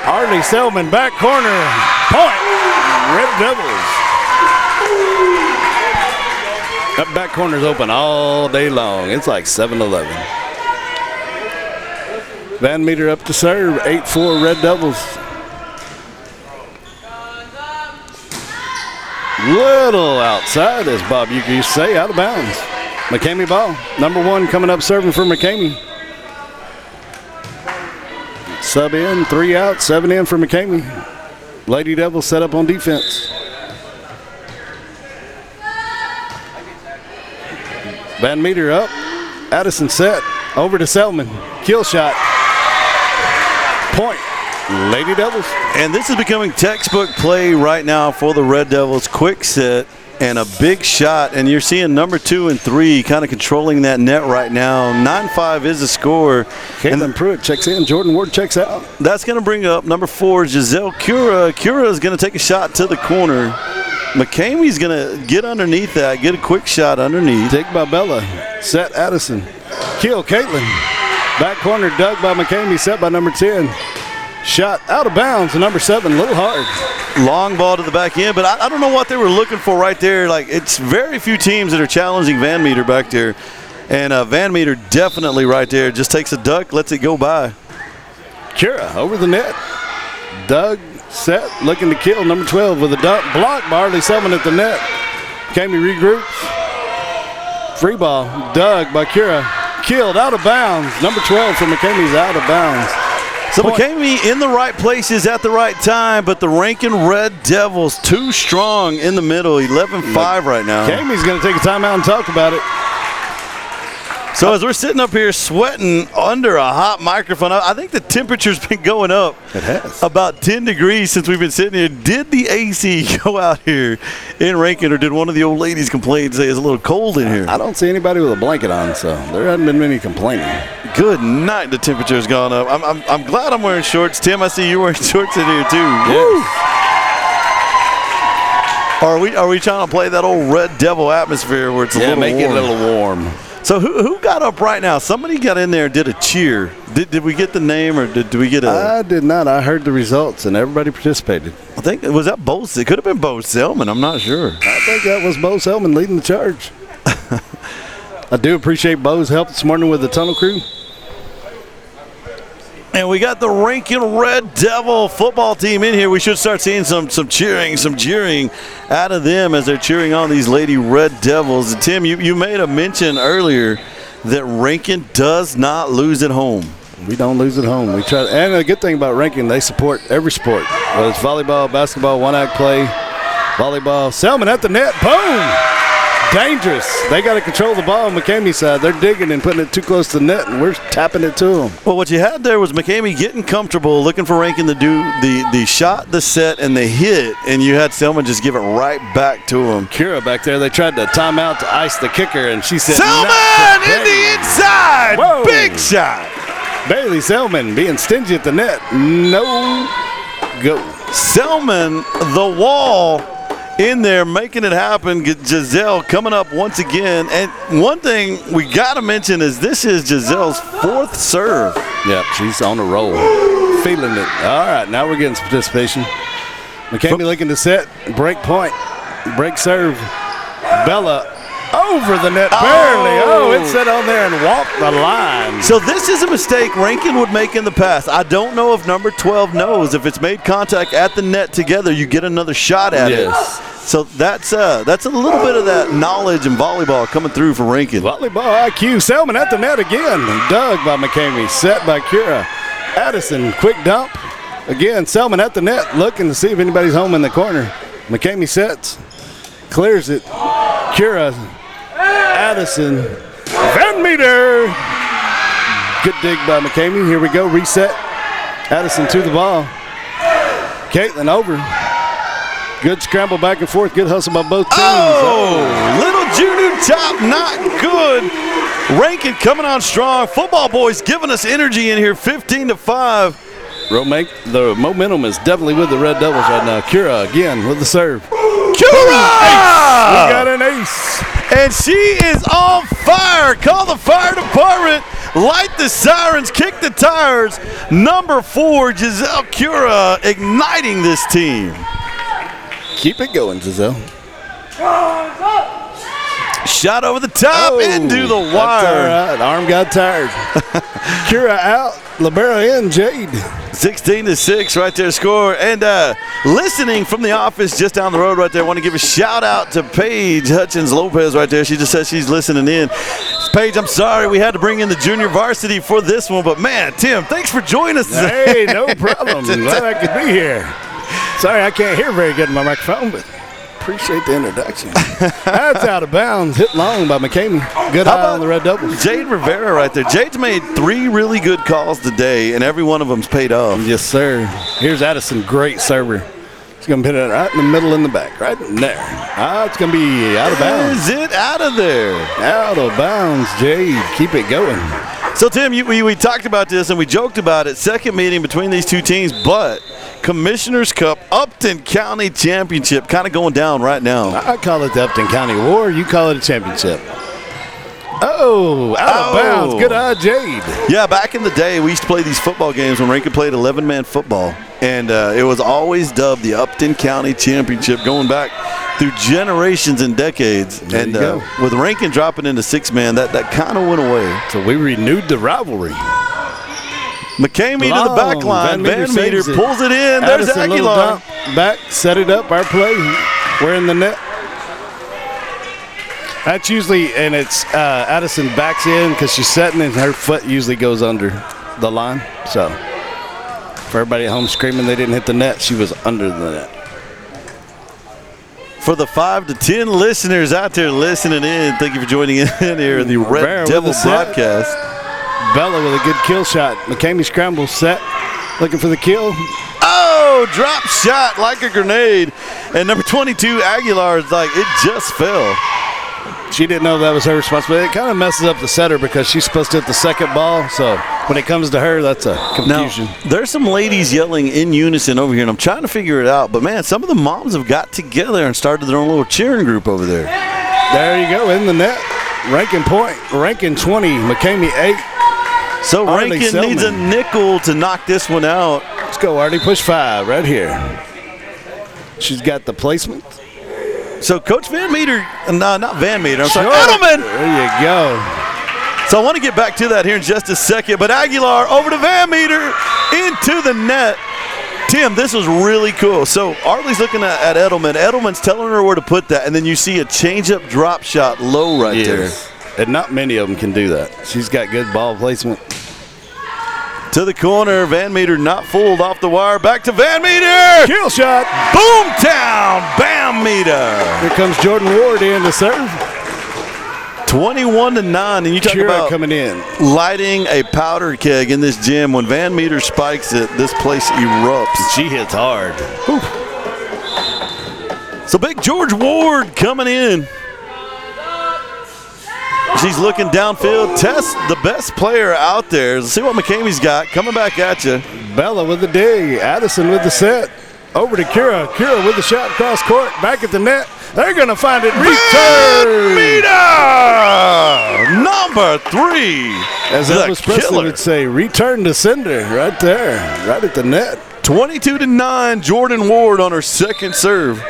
Arlie Selman, back corner, point. Red Devils. That back corner's open all day long. It's like 7-11. Van Meter up to serve, 8-4 Red Devils. Little outside, as Bob Uecker used to say, out of bounds. McCamey ball, number 1 coming up serving for McCamey. Sub in, 3 out, 7 in for McCamey. Lady Devils set up on defense. Van Meter up, Addison set, over to Selman, kill shot, point. Lady Devils. And this is becoming textbook play right now for the Red Devils. Quick set and a big shot. And you're seeing number 2 and 3 kind of controlling that net right now. 9-5 is the score. Caitlin Pruitt checks in. Jordan Ward checks out. That's going to bring up number 4, Giselle Cura. Cura is going to take a shot to the corner. McCamey's going to get underneath that, get a quick shot underneath. Dig by Bella. Set Addison. Kill Caitlin. Back corner dug by McCamey. Set by number 10. Shot out of bounds, number 7, a little hard. Long ball to the back end, but I don't know what they were looking for right there. Like, it's very few teams that are challenging Van Meter back there. And Van Meter definitely right there. Just takes a duck, lets it go by. Cura over the net. Doug, set, looking to kill, number 12 with a duck. Blocked by Arlie Selman at the net. McCamey regroups. Free ball, Doug by Cura. Killed out of bounds. Number 12 for McCamey's out of bounds. So McCamey in the right places at the right time, but the Rankin Red Devils too strong in the middle, 11-5 right now. McCamey's going to take a timeout and talk about it. So as we're sitting up here sweating under a hot microphone, I think the temperature's been going up. It has. About 10 degrees since we've been sitting here. Did the AC go out here in Rankin, or did one of the old ladies complain and say it's a little cold in here? I don't see anybody with a blanket on, so there hasn't been many complaining. Good night, the temperature's gone up. I'm glad I'm wearing shorts. Tim, I see you wearing shorts in here too. Yes. Are we trying to play that old Red Devil atmosphere where it's a little make warm? it a little warm. So who got up right now? Somebody got in there and did a cheer. Did we get the name, or did we get a? I did not. I heard the results, and everybody participated. I think, was that Bo? It could have been Bo Selman. I'm not sure. I think that was Bo Selman leading the charge. I do appreciate Bo's help this morning with the tunnel crew. And we got the Rankin Red Devil football team in here. We should start seeing some cheering, some jeering out of them as they're cheering on these Lady Red Devils. And Tim, you made a mention earlier that Rankin does not lose at home. We don't lose at home. We try, and the good thing about Rankin, they support every sport. Whether it's volleyball, basketball, one-act play, volleyball. Selman at the net, boom! Dangerous. They got to control the ball on McCamey's side. They're digging and putting it too close to the net, and we're tapping it to them. Well, what you had there was McCamey getting comfortable, looking for Rankin to do the shot, the set, and the hit, and you had Selman just give it right back to him. Cura back there, they tried to time out to ice the kicker, and she said, Selman in the inside! Whoa. Big shot! Bailey Selman being stingy at the net. No go. Selman, the wall in there, making it happen. Giselle coming up once again. And one thing we got to mention is this is Giselle's 4th serve. Yep, she's on a roll. Feeling it. All right, now we're getting some participation. McCamey looking to set. Break point. Break serve. Bella over the net barely. Oh, it set on there and walked the line. So this is a mistake Rankin would make in the past. I don't know if number 12 knows. If it's made contact at the net together, you get another shot at it. So that's a little bit of that knowledge in volleyball coming through for Rankin. Volleyball IQ. Selman at the net again. Dug by McCamey. Set by Cura. Addison, quick dump. Again, Selman at the net, looking to see if anybody's home in the corner. McCamey sets. Clears it. Cura. Addison. Van Meter. Good dig by McCamey. Here we go. Reset. Addison to the ball. Caitlin over. Good scramble back and forth. Good hustle by both teams. Oh, little Junior top, not good. Rankin coming on strong. Football boys giving us energy in here, 15-5. The momentum is definitely with the Red Devils right now. Kira again with the serve. Kira! We got an ace. And she is on fire. Call the fire department. Light the sirens. Kick the tires. Number 4, Giselle Cura, igniting this team. Keep it going, Giselle. Shot over the top into the wire. That's all right. Arm got tired. Kira out. Libero in. Jade. 16-6 right there score. And listening from the office just down the road right there, I want to give a shout out to Paige Hutchins Lopez right there. She just says she's listening in. Paige, I'm sorry we had to bring in the junior varsity for this one, but man, Tim, thanks for joining us. Hey, no problem. Glad I could be here. Sorry I can't hear very good in my microphone, but appreciate the introduction. That's out of bounds. Hit long by McCamey. Good eye on the Red Devils. Jade Rivera right there. Jade's made 3 really good calls today, and every one of them's paid off. Yes, sir. Here's Addison, great server. He's going to put it right in the middle in the back, right in there. It's going to be out of bounds. Is it out of there? Out of bounds, Jade. Keep it going. So, Tim, we talked about this and we joked about it. Second meeting between these two teams, but Commissioner's Cup Upton County Championship kind of going down right now. I call it the Upton County War. You call it a championship. Out of bounds. Good eye, Jade. Yeah, back in the day, we used to play these football games when Rankin played 11-man football. And it was always dubbed the Upton County Championship going back through generations and decades. There you go. With Rankin dropping into 6-man, that kind of went away. So we renewed the rivalry. McCamey to the back line. Van Meter pulls it in. There's Addison, Aguilar. Back, set it up, our play. We're in the net. That's usually, and it's Addison backs in because she's setting and her foot usually goes under the line. So for everybody at home screaming they didn't hit the net, she was under the net. For the 5 to 10 listeners out there listening in, thank you for joining in here in the Red Devil broadcast. Bella with a good kill shot. McCamey scramble set, looking for the kill. Oh, drop shot like a grenade. And number 22, Aguilar, is like, it just fell. She didn't know that was her responsibility. It kind of messes up the setter because she's supposed to hit the second ball. So when it comes to her, that's a confusion. Now, there's some ladies yelling in unison over here, and I'm trying to figure it out. But, man, some of the moms have got together and started their own little cheering group over there. There you go, in the net. Rankin point. Rankin 20, McCamey 8. So Rankin needs a nickel to knock this one out. Let's go, Artie. Push 5 right here. She's got the placement. So Coach Van Meter, no, not Van Meter, I'm sorry, Edelman. There you go. So I want to get back to that here in just a second, but Aguilar over to Van Meter, into the net. Tim, this was really cool. So Arlie's looking at Edelman. Edelman's telling her where to put that, and then you see a change-up drop shot low right there. And not many of them can do that. She's got good ball placement. To the corner, Van Meter not fooled off the wire. Back to Van Meter. Kill shot. Boomtown, Van Meter. Here comes Jordan Ward in to serve. 21-9, and you talk Kira about coming in, lighting a powder keg in this gym. When Van Meter spikes it, this place erupts. She hits hard. Oof. So big George Ward coming in. She's looking downfield. Tess, the best player out there. Let's see what McCamey's got. Coming back at you. Bella with the dig. Addison with the set. Over to Kira. Kira with the shot cross court. Back at the net. They're going to find it. Return. Meter! Number 3. As Elvis Presley would say, return to sender. Right there. Right at the net. 22-9. Jordan Ward on her second serve.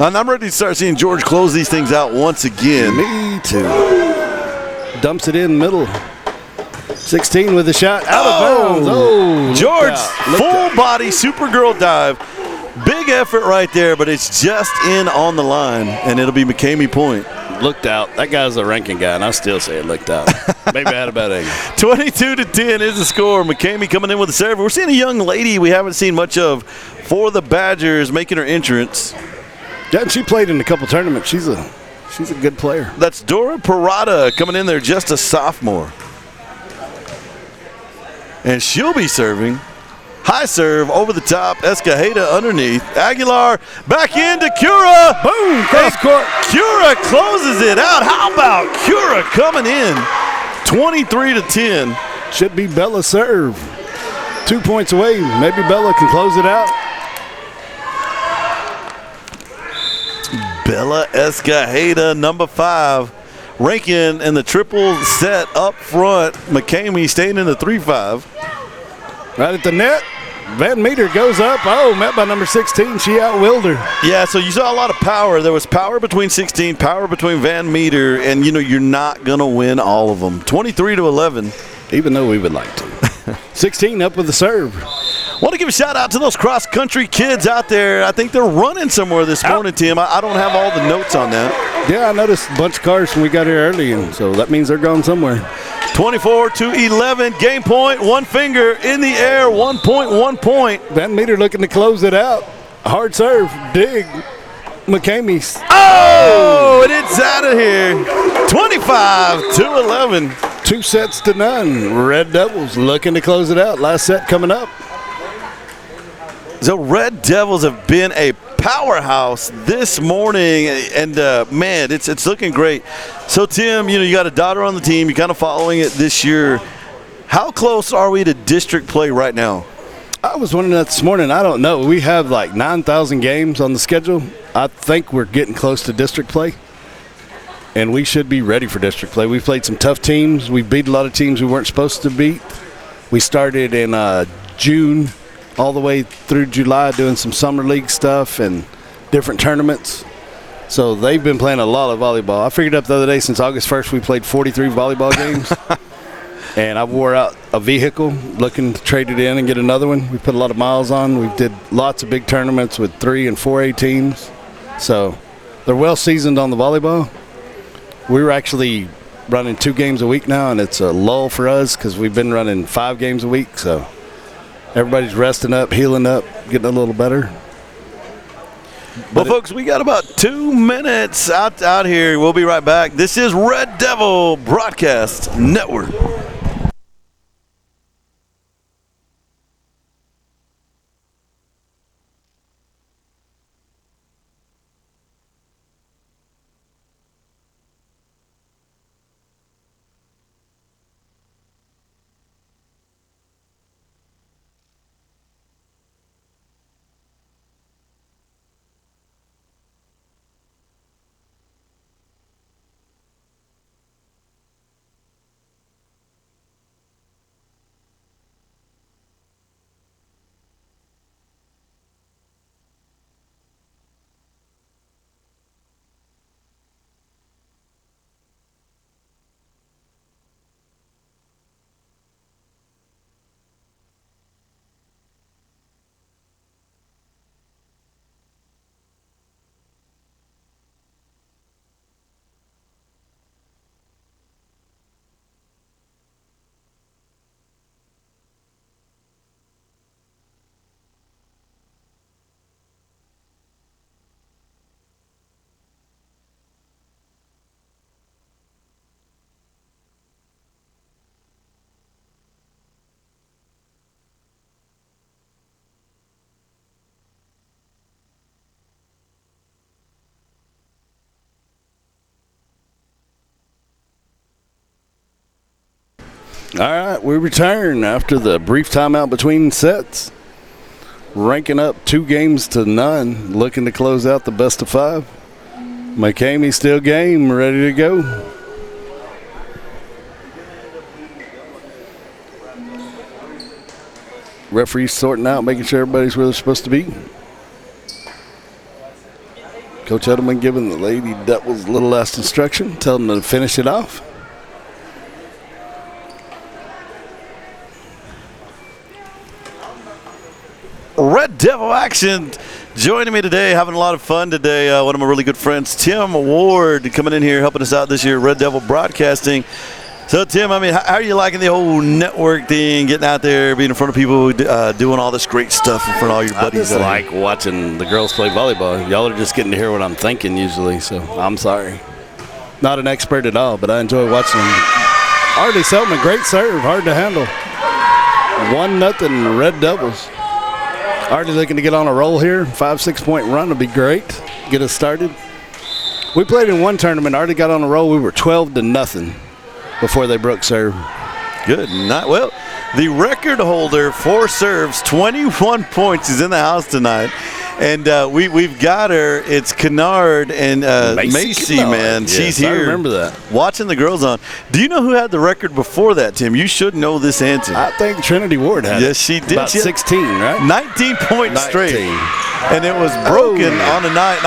And I'm ready to start seeing George close these things out once again. Me too. Dumps it in middle. 16 with the shot. Out of bounds. Oh, George, full body Supergirl dive. Big effort right there, but it's just in on the line, and it'll be McCamey point. Looked out. That guy's a ranking guy, and I still say it looked out. Maybe I had a bad angle. 22-10 is the score. McCamey coming in with the serve. We're seeing a young lady we haven't seen much of for the Badgers making her entrance. Yeah, and she played in a couple tournaments. She's a good player. That's Dora Parada coming in there, just a sophomore. And she'll be serving. High serve over the top. Escajeda underneath. Aguilar back into Cura. Boom, cross court. Cura closes it out. How about Cura coming in? 23-10. Should be Bella's serve. 2 points away. Maybe Bella can close it out. Bella Escajeda, number 5. Rankin in the triple set up front. McCamey staying in the 3-5. Right at the net. Van Meter goes up. Oh, met by number 16. She out-willed her. Yeah, so you saw a lot of power. There was power between 16, power between Van Meter, and, you're not going to win all of them. 23-11. Even though we would like to. 16 up with the serve. Want to give a shout out to those cross-country kids out there. I think they're running somewhere this morning, Tim. I don't have all the notes on that. Yeah, I noticed a bunch of cars when we got here early, and so that means they're going somewhere. 24-11, game point, one finger in the air, 1 point, 1 point. Van Meter looking to close it out. Hard serve, dig. McCamey. Oh, and it's out of here. 25-11. 2 sets to none. Red Devils looking to close it out. Last set coming up. The Red Devils have been a powerhouse this morning, and man, it's looking great. So Tim, you got a daughter on the team. You're kind of following it this year. How close are we to district play right now? I was wondering that this morning. I don't know. We have like 9,000 games on the schedule. I think we're getting close to district play, and we should be ready for district play. We've played some tough teams. We beat a lot of teams we weren't supposed to beat. We started in June all the way through July doing some summer league stuff and different tournaments. So they've been playing a lot of volleyball. I figured up the other day, since August 1st, we played 43 volleyball games. And I wore out a vehicle looking to trade it in and get another one. We put a lot of miles on. We did lots of big tournaments with 3 and 4A teams. So they're well seasoned on the volleyball. We were actually running 2 games a week now, and it's a lull for us because we've been running 5 games a week. So everybody's resting up, healing up, getting a little better. Well, folks, we got about 2 minutes out here. We'll be right back. This is Red Devil Broadcast Network. All right, we return after the brief timeout between sets. Ranking up 2 games to none, looking to close out the best of 5. McCamey still game, ready to go. Referees sorting out, making sure everybody's where they're supposed to be. Coach Edelman giving the Lady Devils a little last instruction, telling them to finish it off. Red Devil action joining me today, having a lot of fun today. One of my really good friends, Tim Ward, coming in here helping us out this year, Red Devil Broadcasting. So, Tim, how are you liking the whole network thing, getting out there, being in front of people, doing all this great stuff in front of all your buddies? I just like watching the girls play volleyball. Y'all are just getting to hear what I'm thinking usually, so I'm sorry. Not an expert at all, but I enjoy watching them. Arlie Selman, great serve, hard to handle. 1-0 Red Devils. Already looking to get on a roll here. 5-6 point run would be great. Get us started. We played in one tournament. Already got on a roll. We were 12-0 before they broke serve. Good night. Well, the record holder for serves, 21 points, is in the house tonight. And we've got her. It's Kennard and Macy, Kennard. man. Yes, she's here. I remember that. Watching the girls on. Do you know who had the record before that, Tim? You should know this answer. I think Trinity Ward had it. Yes, she did. About 16, right? 19 points 19. straight. And it was broken on a night.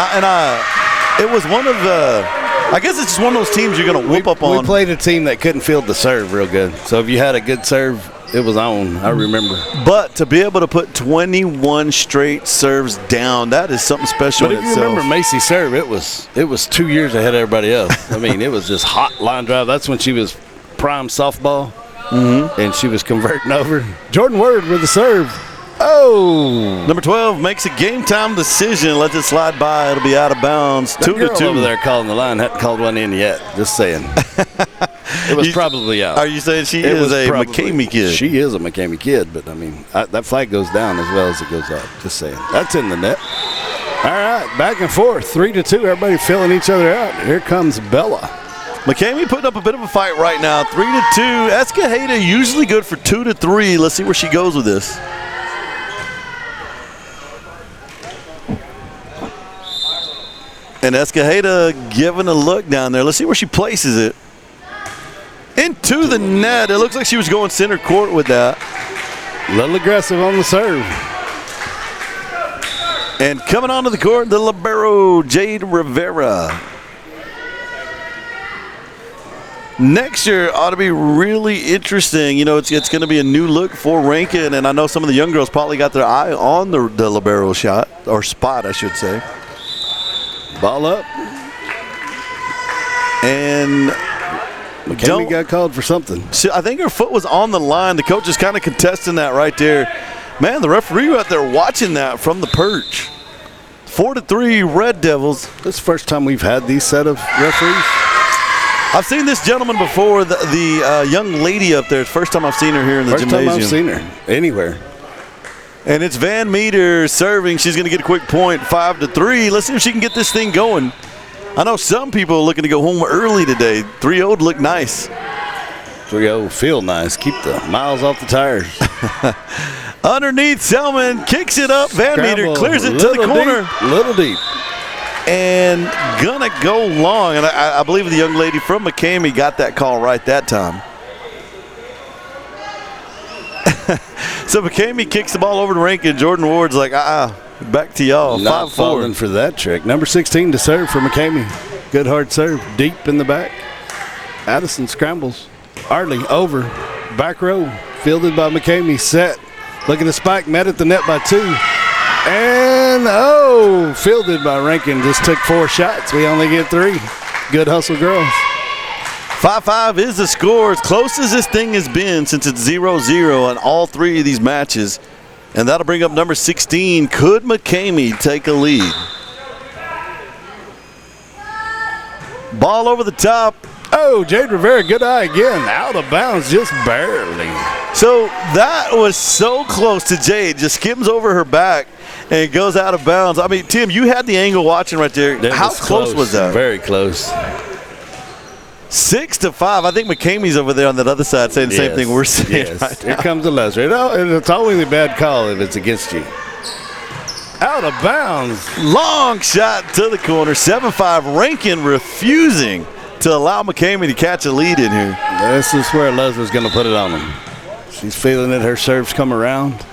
It was one of the, I guess it's just one of those teams you're going to whoop up on. We played a team that couldn't field the serve real good. So if you had a good serve, it was on. I remember. But to be able to put 21 straight serves down, that is something special But in if you itself. remember Macy's serve, it was 2 years ahead of everybody else. I mean, it was just hot line drive. That's when she was prime softball, and she was converting over. Jordan Word with the serve. Oh! Number 12 makes a game-time decision. Lets it slide by. It'll be out of bounds. That girl 2-2. over there calling the line hadn't called one in yet. Just saying. It was probably out. Are you saying she It is was a probably- McCamey kid? She is a McCamey kid, but I mean, that flag goes down as well as it goes up. Just saying. That's in the net. All right, back and forth, 3-2. Everybody filling each other out. Here comes Bella. McCamey putting up a bit of a fight right now. 3-2. Escajeda usually good for 2-3. Let's see where she goes with this. And Escajeda giving a look down there. Let's see where she places it. Into the net. It looks like she was going center court with that. A little aggressive on the serve. And coming onto the court, the libero, Jade Rivera. Next year ought to be really interesting. You know, it's going to be a new look for Rankin, and I know some of the young girls probably got their eye on the libero shot, or spot, I should say. Ball up. And McCamey got called for something. I think her foot was on the line. The coach is kind of contesting that right there. Man, the referee out there watching that from the perch. 4-3 Red Devils. This is the first time we've had these set of referees. I've seen this gentleman before, the young lady up there. It's the first time I've seen her here in the First gymnasium. time I've seen her anywhere. And it's Van Meter serving. She's going to get a quick point, 5-3. Let's see if she can get this thing going. I know some people are looking to go home early today. 3-0 look nice. 3-0 feel nice. Keep the miles off the tires. Underneath, Selman kicks it up. Van Meter Scramble, clears it to the corner. Little deep. And gonna go long. And I believe the young lady from McCamey got that call right that time. So McCamey kicks the ball over to Rankin. Jordan Ward's like, back to y'all. Not 5-4. falling for that trick. Number 16 to serve for McCamey. Good hard serve. Deep in the back. Addison scrambles. Arley over. Back row. Fielded by McCamey. Set. Looking to spike. Met at the net by 2. And, fielded by Rankin. Just took 4 shots. We only get 3. Good hustle, girls. 5-5 is the score. As close as this thing has been since it's 0-0 on all 3 of these matches. And that'll bring up number 16. Could McCamey take a lead? Ball over the top. Oh, Jade Rivera, good eye again. Out of bounds, just barely. So that was so close to Jade. Just skims over her back and goes out of bounds. I mean, Tim, you had the angle watching right there. How close was that? Very close. 6-5. I think McCamey's over there on that other side saying the same thing we're saying. Yes. Right Here now. comes the Lesser. It's always a bad call if it's against you. Out of bounds. Long shot to the corner. 7-5. Rankin refusing to allow McCamey to catch a lead in here. This is where Leslie's going to put it on him. She's feeling it. Her serves come around.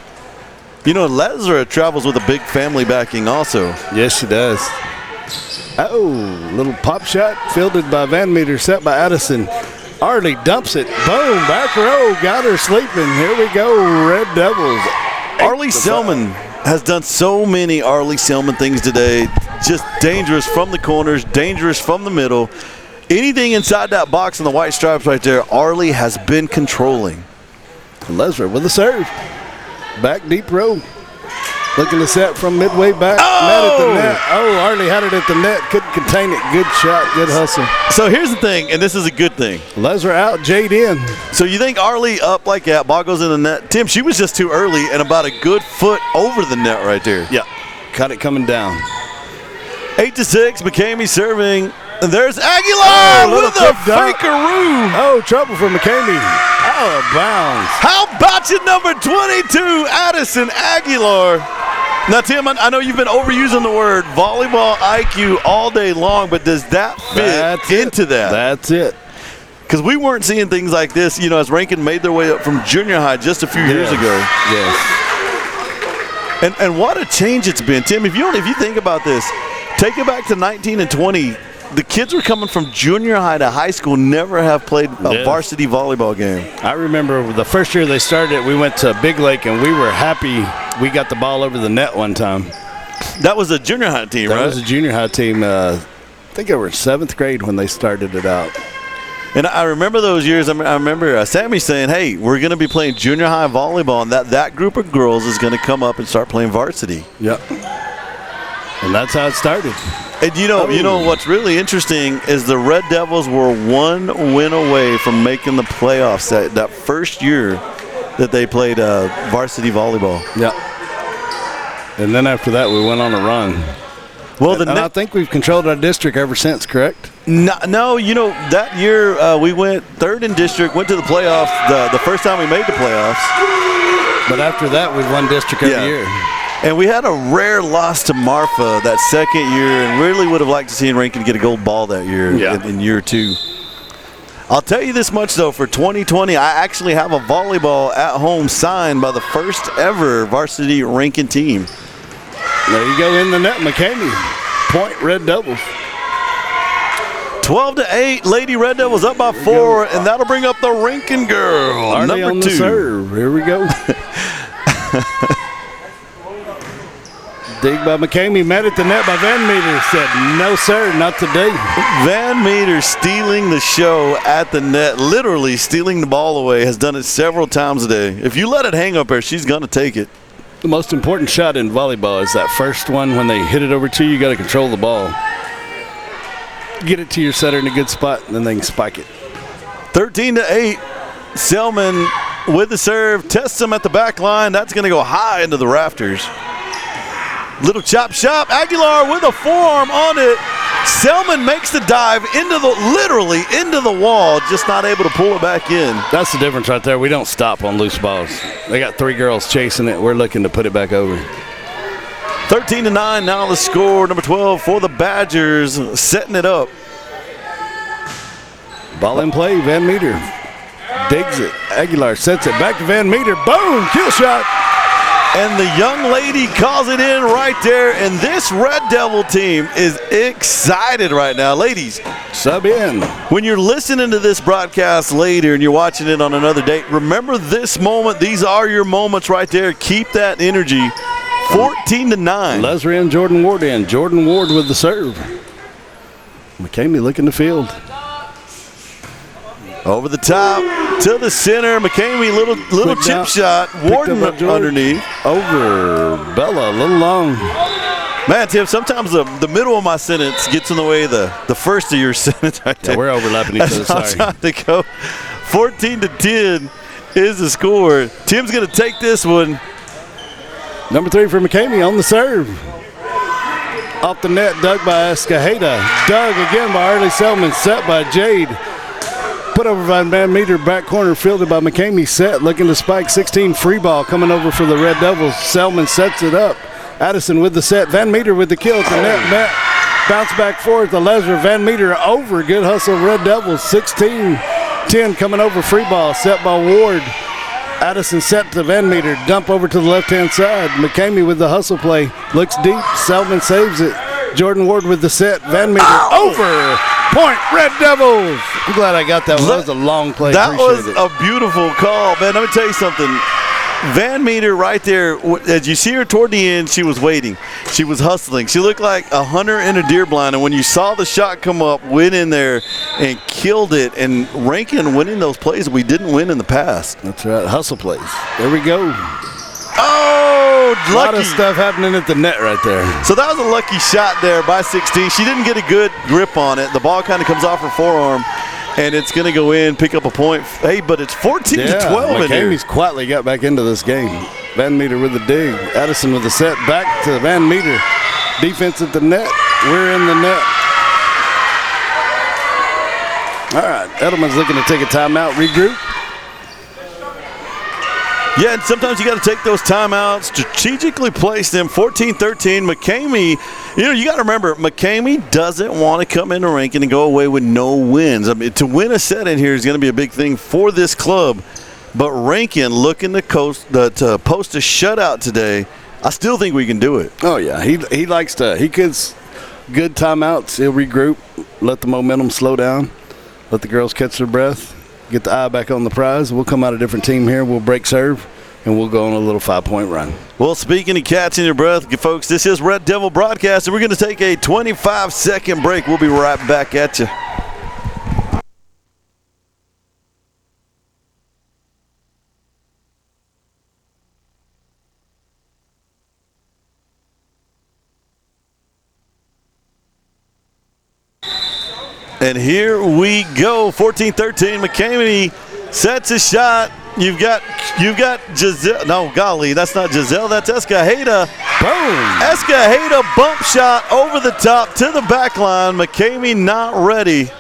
You know, Lesra travels with a big family backing also. Yes, she does. Oh, little pop shot fielded by Van Meter, set by Addison. Arley dumps it. Boom, back row. Got her sleeping. Here we go, Red Devils. Arlie Selman has done so many Arlie Selman things today. Just dangerous from the corners, dangerous from the middle. Anything inside that box in the white stripes right there, Arlie has been controlling. Lesra with a serve. Back deep row. Looking to set from midway back. Met at the net. Oh, Arlie had it at the net. Couldn't contain it. Good shot. Good hustle. So here's the thing, and this is a good thing. Lesnar out, Jade in. So you think Arlie up like that, ball goes in the net. Tim, she was just too early and about a good foot over the net right there. Yeah. Caught it coming down. 8-6, McCamey serving. And there's Aguilar with a fakeroo. Oh, trouble for McCamey. Out of bounds. How about you, number 22, Addison Aguilar? Now, Tim, I know you've been overusing the word volleyball IQ all day long, but does that fit into that? That's it. Because we weren't seeing things like this, you know, as Rankin made their way up from junior high just a few years ago. Yes. And what a change it's been, Tim. If you think about this, take it back to 19 and 20. The kids were coming from junior high to high school, never have played a varsity volleyball game. I remember the first year they started it, we went to Big Lake, and we were happy we got the ball over the net one time. That was a junior high team, right? That was a junior high team. I think they were 7th grade when they started it out. And I remember those years. I remember Sammy saying, hey, we're going to be playing junior high volleyball, and that group of girls is going to come up and start playing varsity. Yep. And that's how it started. And you know what's really interesting is the Red Devils were 1 win away from making the playoffs that first year that they played varsity volleyball. Yeah. And then after that, we went on a run. Well, and I think we've controlled our district ever since, correct? No, you know, that year we went 3rd in district, went to the playoffs the first time we made the playoffs. But after that, we've won district every year. And we had a rare loss to Marfa that second year, and really would have liked to see Rankin get a gold ball that year in year 2. I'll tell you this much, though, for 2020, I actually have a volleyball at home signed by the first ever varsity Rankin team. There you go in the net, McCamey. Point Red Devils. 12-8, Lady Red Devils up by 4, and that'll bring up the Rankin girl, Arlie number on 2. The serve. Here we go. Dig by McCamey, met at the net by Van Meter. Said, no, sir, not today. Van Meter stealing the show at the net, literally stealing the ball away, has done it several times a day. If you let it hang up there, she's going to take it. The most important shot in volleyball is that first one. When they hit it over to you, you got to control the ball. Get it to your setter in a good spot, and then they can spike it. 13-8, Selman with the serve, tests him at the back line. That's going to go high into the rafters. Little chop shop, Aguilar with a forearm on it. Selman makes the dive literally into the wall, just not able to pull it back in. That's the difference right there. We don't stop on loose balls. They got 3 girls chasing it. We're looking to put it back over. 13-9 now the score. Number 12 for the Badgers, setting it up. Ball in play, Van Meter digs it. Aguilar sets it back to Van Meter. Boom, kill shot. And the young lady calls it in right there, and this Red Devil team is excited right now. Ladies, sub in. When you're listening to this broadcast later and you're watching it on another date, remember this moment. These are your moments right there. Keep that energy. 14-9. Leslie and Jordan Ward in. Jordan Ward with the serve. McCamey looking to field. Over the top to the center. McCamey, little chip shot. Warden underneath. Over Bella, a little long. Man, Tim, sometimes the middle of my sentence gets in the way of the first of your sentence right there. Yeah, we're overlapping each other, sorry. I'm trying to go. 14-10 is the score. Tim's going to take this one. Number 3 for McCamey on the serve. Off the net, dug by Escajeda. Dug again by Arlie Selman, set by Jade. Put over by Van Meter, back corner, fielded by McCamey, set, looking to spike. 16 free ball coming over for the Red Devils. Selman sets it up. Addison with the set. Van Meter with the kill at the net. Bounce back forward to Lesnar. Van Meter over. Good hustle, Red Devils. 16-10 coming over, free ball, set by Ward. Addison set to Van Meter. Dump over to the left-hand side. McCamey with the hustle play. Looks deep. Selman saves it. Jordan Ward with the set. Van Meter over. Point, Red Devils. I'm glad I got that one. That was a long play. That was a beautiful call, man. Let me tell you something. Van Meter right there, as you see her toward the end, she was waiting. She was hustling. She looked like a hunter in a deer blind. And when you saw the shot come up, went in there and killed it. And Rankin winning those plays we didn't win in the past. That's right. Hustle plays. There we go. Oh! Oh, A lot of lucky. stuff happening at the net right there. So that was a lucky shot there by 16. She didn't get a good grip on it. The ball kind of comes off her forearm, and it's going to go in, pick up a point. Hey, but it's 14 to 12 in here. McCamey's quietly got back into this game. Van Meter with the dig. Addison with the set. Back to Van Meter. Defense at the net. We're in the net. All right, Edelman's looking to take a timeout, regroup. Yeah, and sometimes you got to take those timeouts, strategically place them. 14-13, McCamey, you got to remember, McCamey doesn't want to come into Rankin and go away with no wins. I mean, to win a set in here is going to be a big thing for this club. But Rankin looking to post a shutout today, I still think we can do it. Oh, yeah, he likes to, he gets good timeouts. He'll regroup, let the momentum slow down, let the girls catch their breath. Get the eye back on the prize. We'll come out a different team here. We'll break serve, and we'll go on a little 5-point run. Well, speaking of catching your breath, folks, this is Red Devil Broadcast, and we're going to take a 25-second break. We'll be right back at you. And here we go, 14-13. McCamey sets a shot. You've got Giselle. No, golly, that's not Giselle. That's Escajeda. Boom. Escajeda bump shot over the top to the back line. McCamey not ready.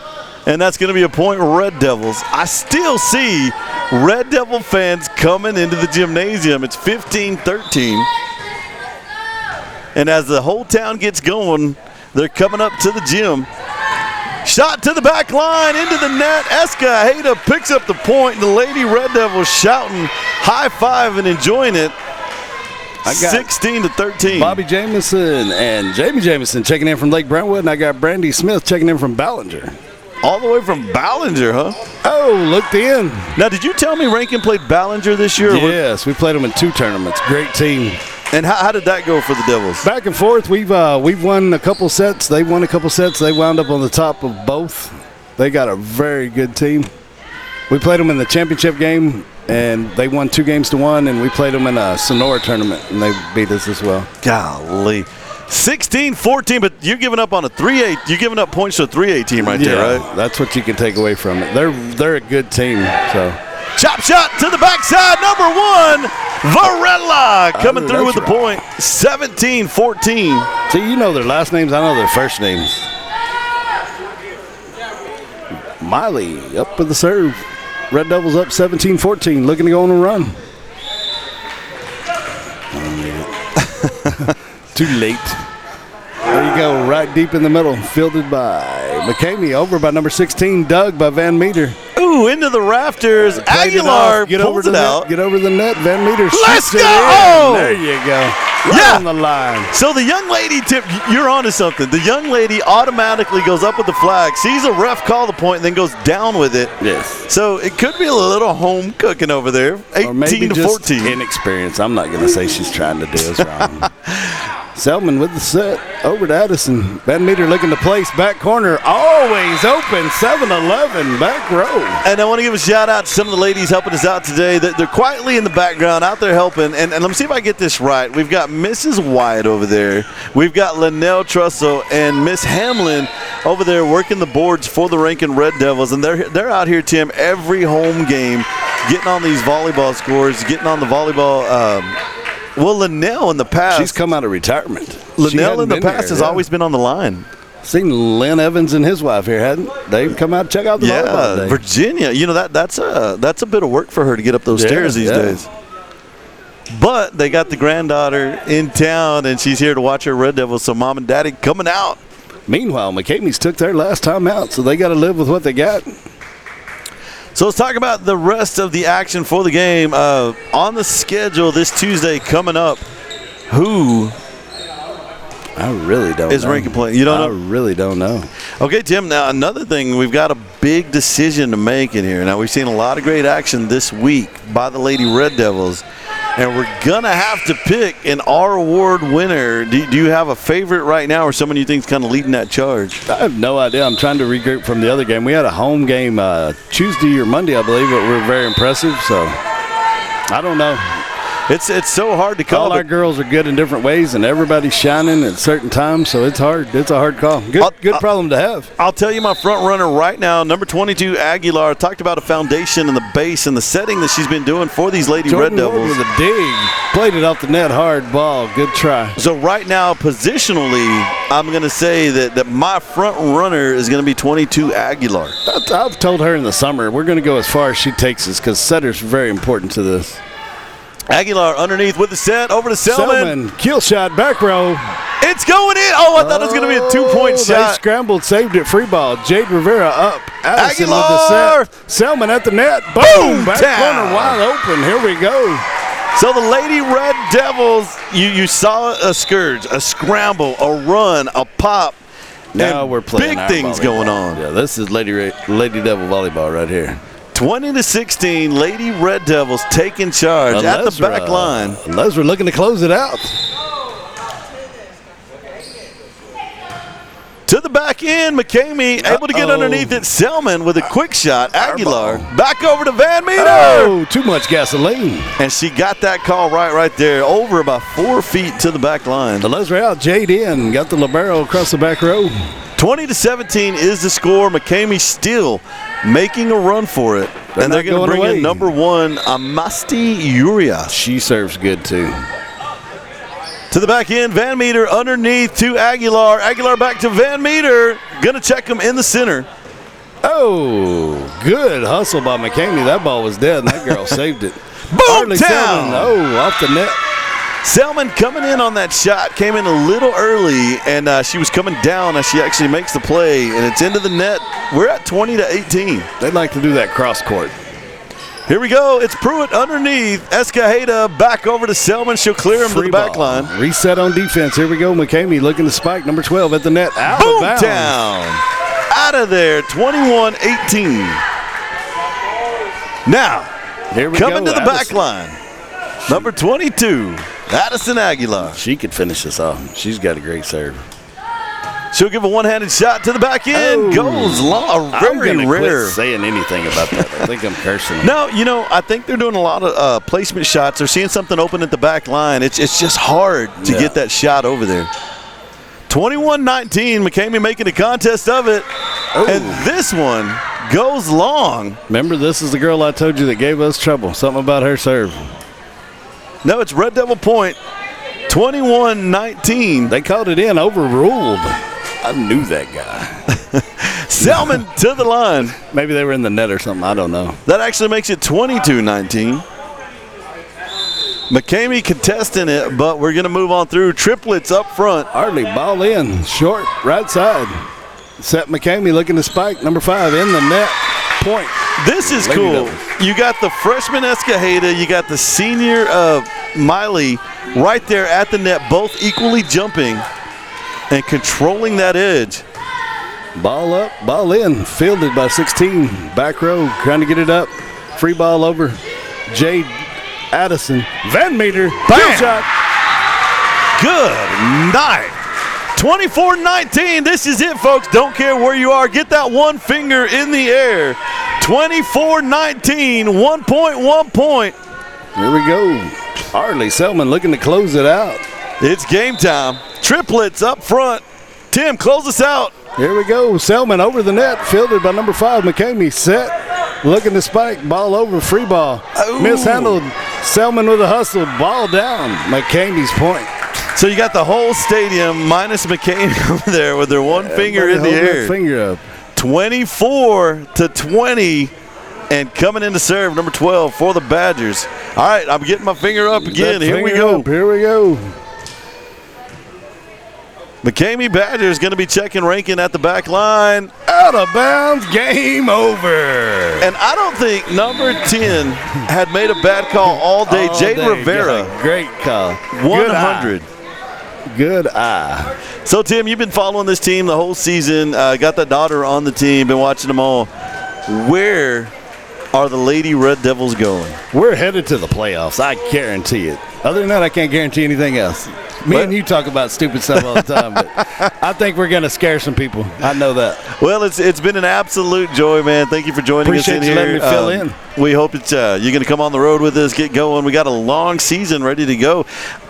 And that's going to be a point, Red Devils. I still see Red Devil fans coming into the gymnasium. It's 15-13. And as the whole town gets going, they're coming up to the gym. Shot to the back line, into the net. Escajeda picks up the point. The Lady Red Devils shouting, high five and enjoying it. 16-13. Bobby Jamison and Jamie Jamison checking in from Lake Brentwood, and I got Brandy Smith checking in from Ballinger. All the way from Ballinger, huh? Oh, looked in. Now, did you tell me Rankin played Ballinger this year? Yes, we played them in 2 tournaments. Great team. And how did that go for the Devils? Back and forth. We've won a couple sets. They won a couple sets. They wound up on the top of both. They got a very good team. We played them in the championship game, and they won 2-1, and we played them in a Sonora tournament, and they beat us as well. Golly. 16-14, but you're giving up on a 3-8. You're giving up points to a 3-8 team right there, right? That's what you can take away from it. They're a good team. So chop shot to the backside, number 1, Varela coming through with the point. 17-14. See, you know their last names. I know their first names. Miley up with the serve. Red Devils up 17-14, looking to go on a run. Too late. There you go, right deep in the middle, fielded by McCamey, over by number 16, Doug by Van Meter. Ooh, into the rafters. Aguilar pulls it out. Get over the net. Van Meter Let's shoots go! It in. There you go. Right on the line. So the young lady you're onto something. The young lady automatically goes up with the flag, sees a ref call the point, and then goes down with it. Yes. So it could be a little home cooking over there. 18-14. Inexperience. I'm not going to say she's trying to do us wrong. Selman with the set, over to Addison. Van Meter looking to place, back corner, always open, 7-11, back row. And I want to give a shout out to some of the ladies helping us out today. They're quietly in the background, out there helping. And let me see if I get this right. We've got Mrs. Wyatt over there. We've got Linnell Trussell and Miss Hamlin over there working the boards for the Rankin Red Devils. And they're out here, Tim, every home game, getting on these volleyball scores, getting on the volleyball well, Linnell in the past. She's come out of retirement. Linnell in the past has always been on the line. Seen Lynn Evans and his wife here, hadn't they? Come out and check out the volleyball today. Virginia. You know, that's a bit of work for her to get up those stairs these days. But they got the granddaughter in town, and she's here to watch her Red Devils, so mom and daddy coming out. Meanwhile, McCamey's took their last time out, so they got to live with what they got. So let's talk about the rest of the action for the game. On the schedule this Tuesday coming up, who I really don't is know. Rankin playing? You don't know? I really don't know. Okay, Tim, now another thing, we've got a big decision to make in here. Now, we've seen a lot of great action this week by the Lady Red Devils, and we're going to have to pick an R Award winner. Do you have a favorite right now or someone you think is kind of leading that charge? I have no idea. I'm trying to regroup from the other game. We had a home game Tuesday or Monday, I believe, but we were very impressive, so I don't know. It's so hard to call. All our girls are good in different ways, and everybody's shining at certain times, so it's hard. It's a hard call. Good problem to have. I'll tell you my front runner right now, number 22, Aguilar. Talked about a foundation and the base and the setting that she's been doing for these Lady Jordan Red Devils. with a dig. Played it off the net hard ball. Good try. So right now, positionally, I'm going to say that my front runner is going to be 22, Aguilar. I've told her in the summer, we're going to go as far as she takes us because setter's very important to this. Aguilar underneath with the set, over to Selman. Kill shot, back row. It's going in. Oh, I thought it was going to be a 2-point shot. They scrambled, saved it, free ball. Jade Rivera up. Addison Aguilar. with the set. Selman at the net. Boom, Back down. corner wide open. Here we go. So the Lady Red Devils, you saw a scourge, a scramble, a run, a pop. Now we're playing big things volleyball. going on. Yeah, this is Lady Devil volleyball right here. 20-16, Lady Red Devils taking charge at the back line. Lesra looking to close it out. To the back end, McCamey able to get underneath it. Selman with a quick shot. Aguilar back over to Van Meter. Oh, too much gasoline. And she got that call right there, over about 4 feet to the back line. The Lesra out, Jade in, got the libero across the back row. 20-17 is the score. McCamey still making a run for it. And they're going to bring in number 1, Amasti Urias. She serves good too. To the back end, Van Meter underneath to Aguilar. Aguilar back to Van Meter. Going to check him in the center. Oh, good hustle by McCamey. That ball was dead, and that girl saved it. Boom, down. Oh, off the net. Selman coming in on that shot, came in a little early, and she was coming down as she actually makes the play, and it's into the net. We're at 20-18. They'd like to do that cross court. Here we go. It's Pruitt underneath. Escajeda back over to Selman. She'll clear him to the back line. Reset on defense. Here we go. McCamey looking to spike. Number 12 at the net. Out Boom, of bounds. down. Out of there. 21-18. Now, here we coming go. to the back line. Number 22, Addison Aguilar. She could finish this off. She's got a great serve. She'll give a one-handed shot to the back end. Goes long. Very rare. Quit saying anything about that. I think I'm cursing. No, I think they're doing a lot of placement shots. They're seeing something open at the back line. It's just hard to get that shot over there. 21-19. McCamey making a contest of it. Ooh. And this one goes long. Remember, this is the girl I told you that gave us trouble. Something about her serve. No, it's Red Devil point. 21-19. They called it in, overruled. I knew that guy. Selman to the line. Maybe they were in the net or something. I don't know. That actually makes it 22-19. McCamey contesting it, but we're going to move on through. Triplets up front. Hardly ball in. Short, right side. Set McCamey looking to spike. Number 5 in the net. Point. This is Lady cool. Devils. You got the freshman Escajeda. You got the senior Miley right there at the net, both equally jumping and controlling that edge. Ball up, ball in. Fielded by 16. Back row, trying to get it up. Free ball over. Jade Addison. Van Meter. Bam! Shot. Good night. 24-19. This is it, folks. Don't care where you are. Get that one finger in the air. 24-19. 1 point. Here we go. Harley Selman looking to close it out. It's game time. Triplets up front. Tim, close us out. Here we go. Selman over the net. Fielded by number 5, McCamey. Set. Looking to spike. Ball over. Free ball. Ooh. Mishandled. Selman with a hustle. Ball down. McCamey's point. So you got the whole stadium minus McCamey over there with their one finger in the air. Finger up. 24-20. And coming in to serve, number 12 for the Badgers. All right, I'm getting my finger up again. Here we go. Here we go. McCamey Badgers going to be checking Rankin at the back line. Out of bounds, game over. And I don't think number 10 had made a bad call all day. Jade Rivera. Great call. 100. Good eye. So, Tim, you've been following this team the whole season. Got that daughter on the team, been watching them all. Where are the Lady Red Devils going? We're headed to the playoffs. I guarantee it. Other than that, I can't guarantee anything else. Me and you talk about stupid stuff all the time, but I think we're going to scare some people. I know that. Well, it's been an absolute joy, man. Thank you for joining Appreciate us in you here. letting me fill in. We hope that you're going to come on the road with us, get going. We got a long season ready to go.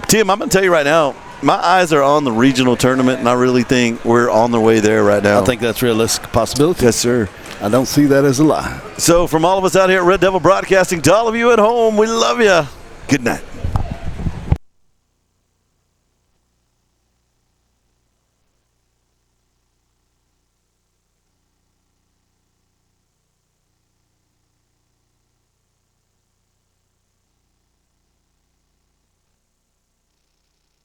Tim, I'm going to tell you right now, my eyes are on the regional tournament, and I really think we're on the way there right now. I think that's a realistic possibility. Yes, sir. I don't see that as a lie. So from all of us out here at Red Devil Broadcasting, to all of you at home, we love you. Good night.